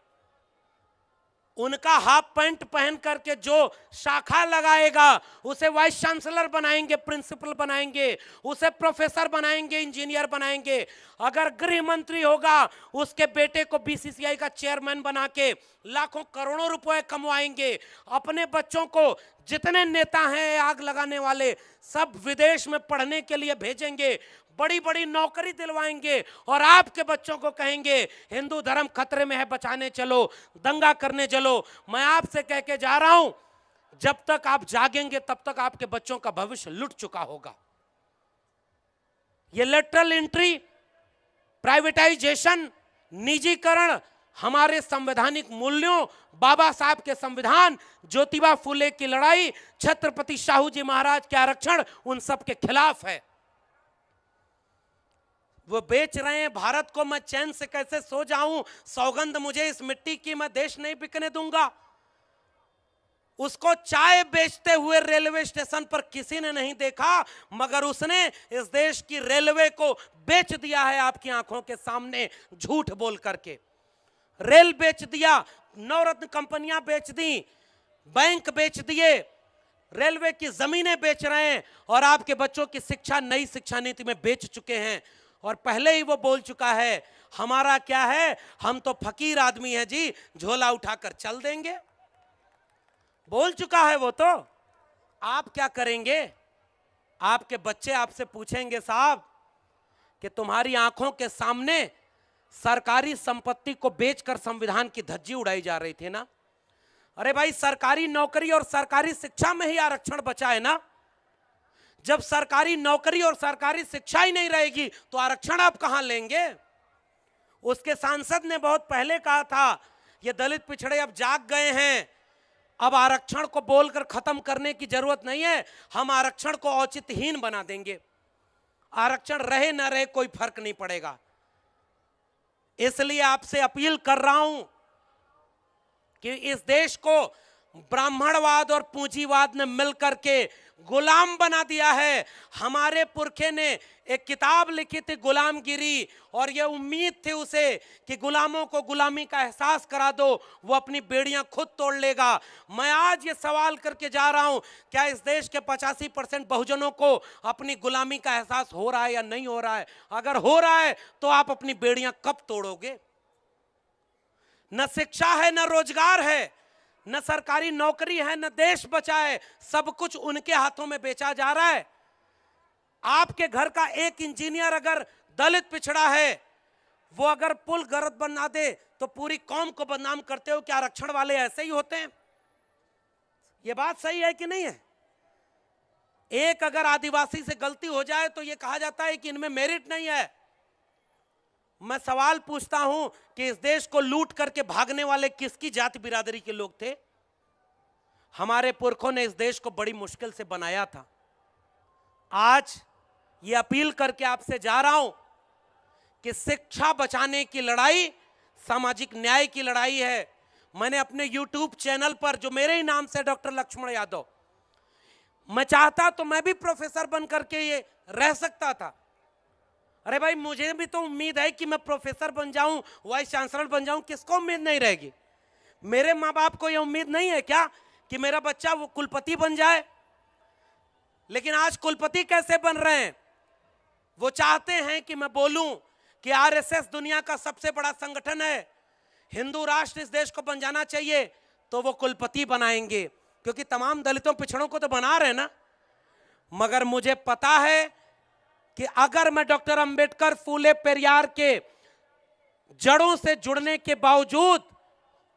उनका हाफ पैंट पहन करके जो शाखा लगाएगा उसे वाइस चांसलर बनाएंगे, प्रिंसिपल बनाएंगे, उसे प्रोफेसर बनाएंगे, इंजीनियर बनाएंगे। अगर गृह मंत्री होगा उसके बेटे को बीसीसीआई का चेयरमैन बना के लाखों करोड़ों रुपए कमवाएंगे। अपने बच्चों को, जितने नेता हैं आग लगाने वाले, सब विदेश में पढ़ने के लिए भेजेंगे, बड़ी बड़ी नौकरी दिलवाएंगे, और आपके बच्चों को कहेंगे हिंदू धर्म खतरे में है, बचाने चलो, दंगा करने चलो। मैं आपसे कह के जा रहा हूं, जब तक आप जागेंगे तब तक आपके बच्चों का भविष्य लुट चुका होगा। ये लेटरल एंट्री, प्राइवेटाइजेशन, निजीकरण हमारे संवैधानिक मूल्यों, बाबा साहब के संविधान, ज्योतिबा फुले की लड़ाई, छत्रपति शाहू जी महाराज के आरक्षण, उन सब के खिलाफ है। वो बेच रहे हैं भारत को, मैं चैन से कैसे सो जाऊं? सौगंध मुझे इस मिट्टी की, मैं देश नहीं बिकने दूंगा। उसको चाय बेचते हुए रेलवे स्टेशन पर किसी ने नहीं देखा, मगर उसने इस देश की रेलवे को बेच दिया है आपकी आंखों के सामने, झूठ बोल करके। रेल बेच दिया, नवरत्न कंपनियां बेच दी, बैंक बेच दिए, रेलवे की जमीनें बेच रहे हैं, और आपके बच्चों की शिक्षा नई शिक्षा नीति में बेच चुके हैं। और पहले ही वो बोल चुका है, हमारा क्या है, हम तो फकीर आदमी है जी, झोला उठाकर चल देंगे। बोल चुका है वो। तो आप क्या करेंगे? आपके बच्चे आपसे पूछेंगे, साहब कि तुम्हारी आंखों के सामने सरकारी संपत्ति को बेचकर संविधान की धज्जी उड़ाई जा रही थी ना। अरे भाई, सरकारी नौकरी और सरकारी शिक्षा में ही आरक्षण बचा है ना। जब सरकारी नौकरी और सरकारी शिक्षा ही नहीं रहेगी तो आरक्षण आप कहां लेंगे? उसके सांसद ने बहुत पहले कहा था, ये दलित पिछड़े अब जाग गए हैं, अब आरक्षण को बोलकर खत्म करने की जरूरत नहीं है, हम आरक्षण को औचित्यहीन बना देंगे, आरक्षण रहे ना रहे कोई फर्क नहीं पड़ेगा। इसलिए आपसे अपील कर रहा हूं कि इस देश को ब्राह्मणवाद और पूंजीवाद ने मिलकर के गुलाम बना दिया है। हमारे पुरखे ने एक किताब लिखी थी, गुलामगिरी, और ये उम्मीद थी उसे कि गुलामों को गुलामी का एहसास करा दो, वो अपनी बेड़ियां खुद तोड़ लेगा। मैं आज ये सवाल करके जा रहा हूं, क्या इस देश के 85% बहुजनों को अपनी गुलामी का एहसास हो रहा है या नहीं हो रहा है? अगर हो रहा है तो आप अपनी बेड़ियां कब तोड़ोगे? न शिक्षा है, न रोजगार है, न सरकारी नौकरी है, न देश बचा है, सब कुछ उनके हाथों में बेचा जा रहा है। आपके घर का एक इंजीनियर अगर दलित पिछड़ा है, वो अगर पुल गरत बना दे तो पूरी कौम को बदनाम करते हो कि आरक्षण वाले ऐसे ही होते हैं। ये बात सही है कि नहीं है? एक अगर आदिवासी से गलती हो जाए तो ये कहा जाता है कि इनमें मेरिट नहीं है। मैं सवाल पूछता हूं कि इस देश को लूट करके भागने वाले किसकी जाति बिरादरी के लोग थे? हमारे पुरखों ने इस देश को बड़ी मुश्किल से बनाया था। आज ये अपील करके आपसे जा रहा हूं कि शिक्षा बचाने की लड़ाई सामाजिक न्याय की लड़ाई है। मैंने अपने YouTube चैनल पर, जो मेरे ही नाम से डॉक्टर लक्ष्मण यादव, मैं चाहता तो मैं भी प्रोफेसर बन करके ये रह सकता था। अरे भाई, मुझे भी तो उम्मीद है कि मैं प्रोफेसर बन जाऊं, वाइस चांसलर बन जाऊं, किसको उम्मीद नहीं रहेगी? मेरे माँ बाप को ये उम्मीद नहीं है क्या कि मेरा बच्चा वो कुलपति बन जाए? लेकिन आज कुलपति कैसे बन रहे हैं? वो चाहते हैं कि मैं बोलूं कि आरएसएस दुनिया का सबसे बड़ा संगठन है, हिंदू राष्ट्र इस देश को बन जाना चाहिए, तो वो कुलपति बनाएंगे, क्योंकि तमाम दलितों पिछड़ों को तो बना रहे हैं ना। मगर मुझे पता है कि अगर मैं डॉक्टर अंबेडकर फूले पेरियार के जड़ों से जुड़ने के बावजूद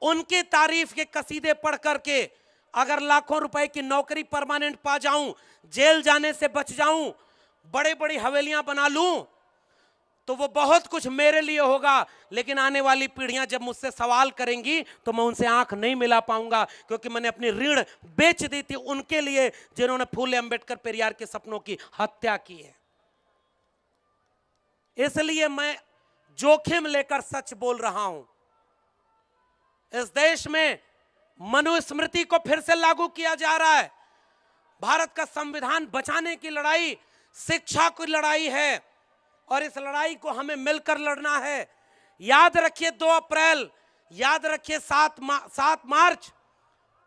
उनकी तारीफ के कसीदे पढ़ करके अगर लाखों रुपए की नौकरी परमानेंट पा जाऊं, जेल जाने से बच जाऊं, बड़े बड़ी हवेलियां बना लूं, तो वो बहुत कुछ मेरे लिए होगा। लेकिन आने वाली पीढ़ियां जब मुझसे सवाल करेंगी तो मैं उनसे आंख नहीं मिला पाऊंगा, क्योंकि मैंने अपनी ऋण बेच दी थी उनके लिए जिन्होंने फूले अंबेडकर पेरियार के सपनों की हत्या की है। इसलिए मैं जोखिम लेकर सच बोल रहा हूं। इस देश में मनुस्मृति को फिर से लागू किया जा रहा है। भारत का संविधान बचाने की लड़ाई शिक्षा की लड़ाई है और इस लड़ाई को हमें मिलकर लड़ना है। याद रखिए 2 अप्रैल, याद रखिए 7 मार्च,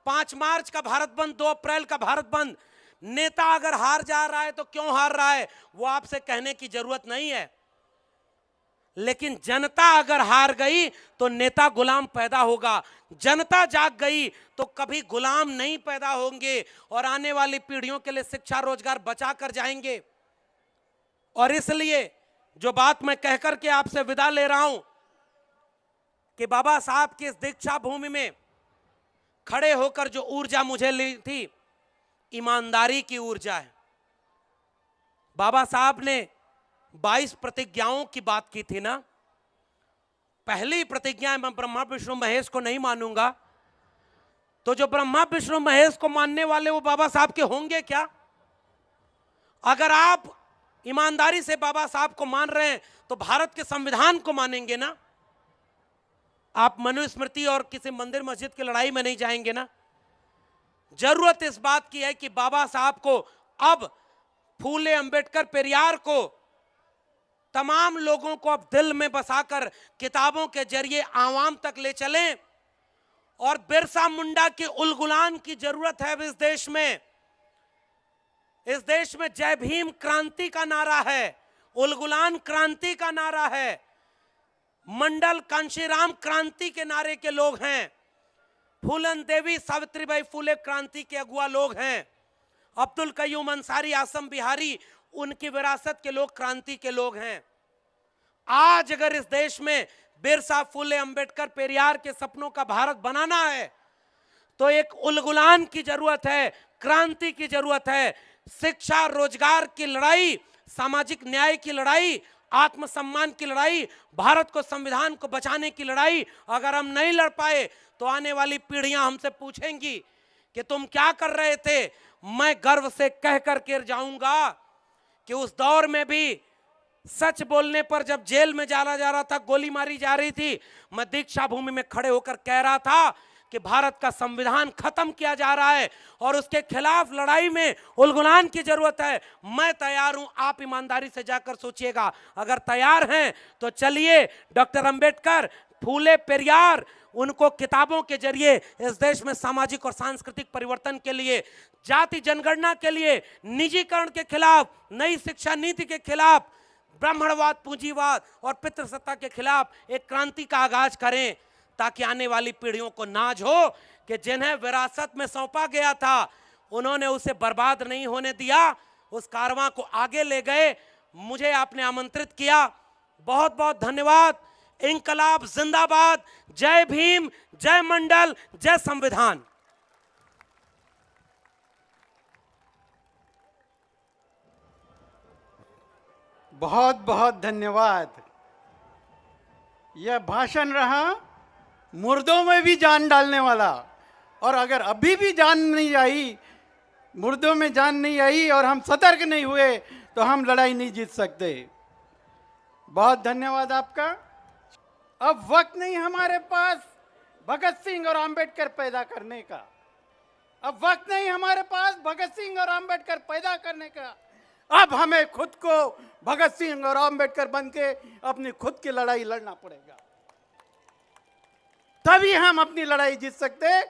5 मार्च का भारत बंद, 2 अप्रैल का भारत बंद। नेता अगर हार जा रहा है तो क्यों हार रहा है वो आपसे कहने की जरूरत नहीं है, लेकिन जनता अगर हार गई तो नेता गुलाम पैदा होगा। जनता जाग गई तो कभी गुलाम नहीं पैदा होंगे और आने वाली पीढ़ियों के लिए शिक्षा रोजगार बचा कर जाएंगे। और इसलिए जो बात मैं कहकर के आपसे विदा ले रहा हूं कि बाबा साहब की इस दीक्षा भूमि में खड़े होकर जो ऊर्जा मुझे ली थी, ईमानदारी की ऊर्जा है। बाबा साहब ने 22 प्रतिज्ञाओं की बात की थी ना। पहली प्रतिज्ञा मैं ब्रह्मा विष्णु महेश को नहीं मानूंगा, तो जो ब्रह्मा विष्णु महेश को मानने वाले वो बाबा साहब के होंगे क्या? अगर आप ईमानदारी से बाबा साहब को मान रहे हैं तो भारत के संविधान को मानेंगे ना। आप मनुस्मृति और किसी मंदिर मस्जिद की लड़ाई में नहीं जाएंगे ना। जरूरत इस बात की है कि बाबा साहब को अब फूले अंबेडकर पेरियार को तमाम लोगों को अब दिल में बसाकर किताबों के जरिए आवाम तक ले चलें। और बिरसा मुंडा के उलगुलान की जरूरत है इस देश में। इस देश में जय भीम क्रांति का नारा है, उलगुलान क्रांति का नारा है, मंडल कांशीराम क्रांति के नारे के लोग हैं, फूलन देवी सावित्रीबाई फूले क्रांति के अगुआ लोग हैं, अब्दुल कयूम अंसारी, आसम बिहारी उनकी विरासत के लोग क्रांति के लोग हैं। आज अगर इस देश में बिरसा फूले अंबेडकर पेरियार के सपनों का भारत बनाना है तो एक उलगुलान की जरूरत है, क्रांति की जरूरत है। शिक्षा रोजगार की लड़ाई, सामाजिक न्याय की लड़ाई, आत्मसम्मान की लड़ाई, भारत को संविधान को बचाने की लड़ाई अगर हम नहीं लड़ पाए तो आने वाली पीढ़ियां हमसे पूछेंगी कि तुम क्या कर रहे थे। मैं गर्व से कह कर के जाऊंगा कि उस दौर में भी सच बोलने पर जब जेल में डाला जा रहा था, गोली मारी जा रही थी, मैं दीक्षा भूमि में खड़े होकर कह रहा था कि भारत का संविधान खत्म किया जा रहा है और उसके खिलाफ लड़ाई में उलगुलान की जरूरत है। मैं तैयार हूं, आप ईमानदारी से जाकर सोचिएगा। अगर तैयार हैं तो चलिए डॉक्टर अंबेडकर, फूले पेरियार, उनको किताबों के जरिए इस देश में सामाजिक और सांस्कृतिक परिवर्तन के लिए, जाति जनगणना के लिए, निजीकरण के खिलाफ, नई शिक्षा नीति के खिलाफ, ब्राह्मणवाद, पूंजीवाद और पितृसत्ता के खिलाफ एक क्रांति का आगाज करें, ताकि आने वाली पीढ़ियों को नाज हो कि जिन्हें विरासत में सौंपा गया था उन्होंने उसे बर्बाद नहीं होने दिया, उस कारवां को आगे ले गए। मुझे आपने आमंत्रित किया, बहुत बहुत धन्यवाद। इंकलाब जिंदाबाद, जय भीम, जय मंडल, जय संविधान। बहुत बहुत धन्यवाद। यह भाषण रहा मुर्दों में भी जान डालने वाला, और अगर अभी भी जान नहीं आई, मुर्दों में जान नहीं आई और हम सतर्क नहीं हुए तो हम लड़ाई नहीं जीत सकते। बहुत धन्यवाद आपका। अब वक्त नहीं हमारे पास भगत सिंह और अंबेडकर पैदा करने का। अब वक्त नहीं हमारे पास भगत सिंह और अंबेडकर पैदा करने का। अब हमें खुद को भगत सिंह और अंबेडकर बन के अपनी खुद की लड़ाई लड़ना पड़ेगा, तभी हम अपनी लड़ाई जीत सकते।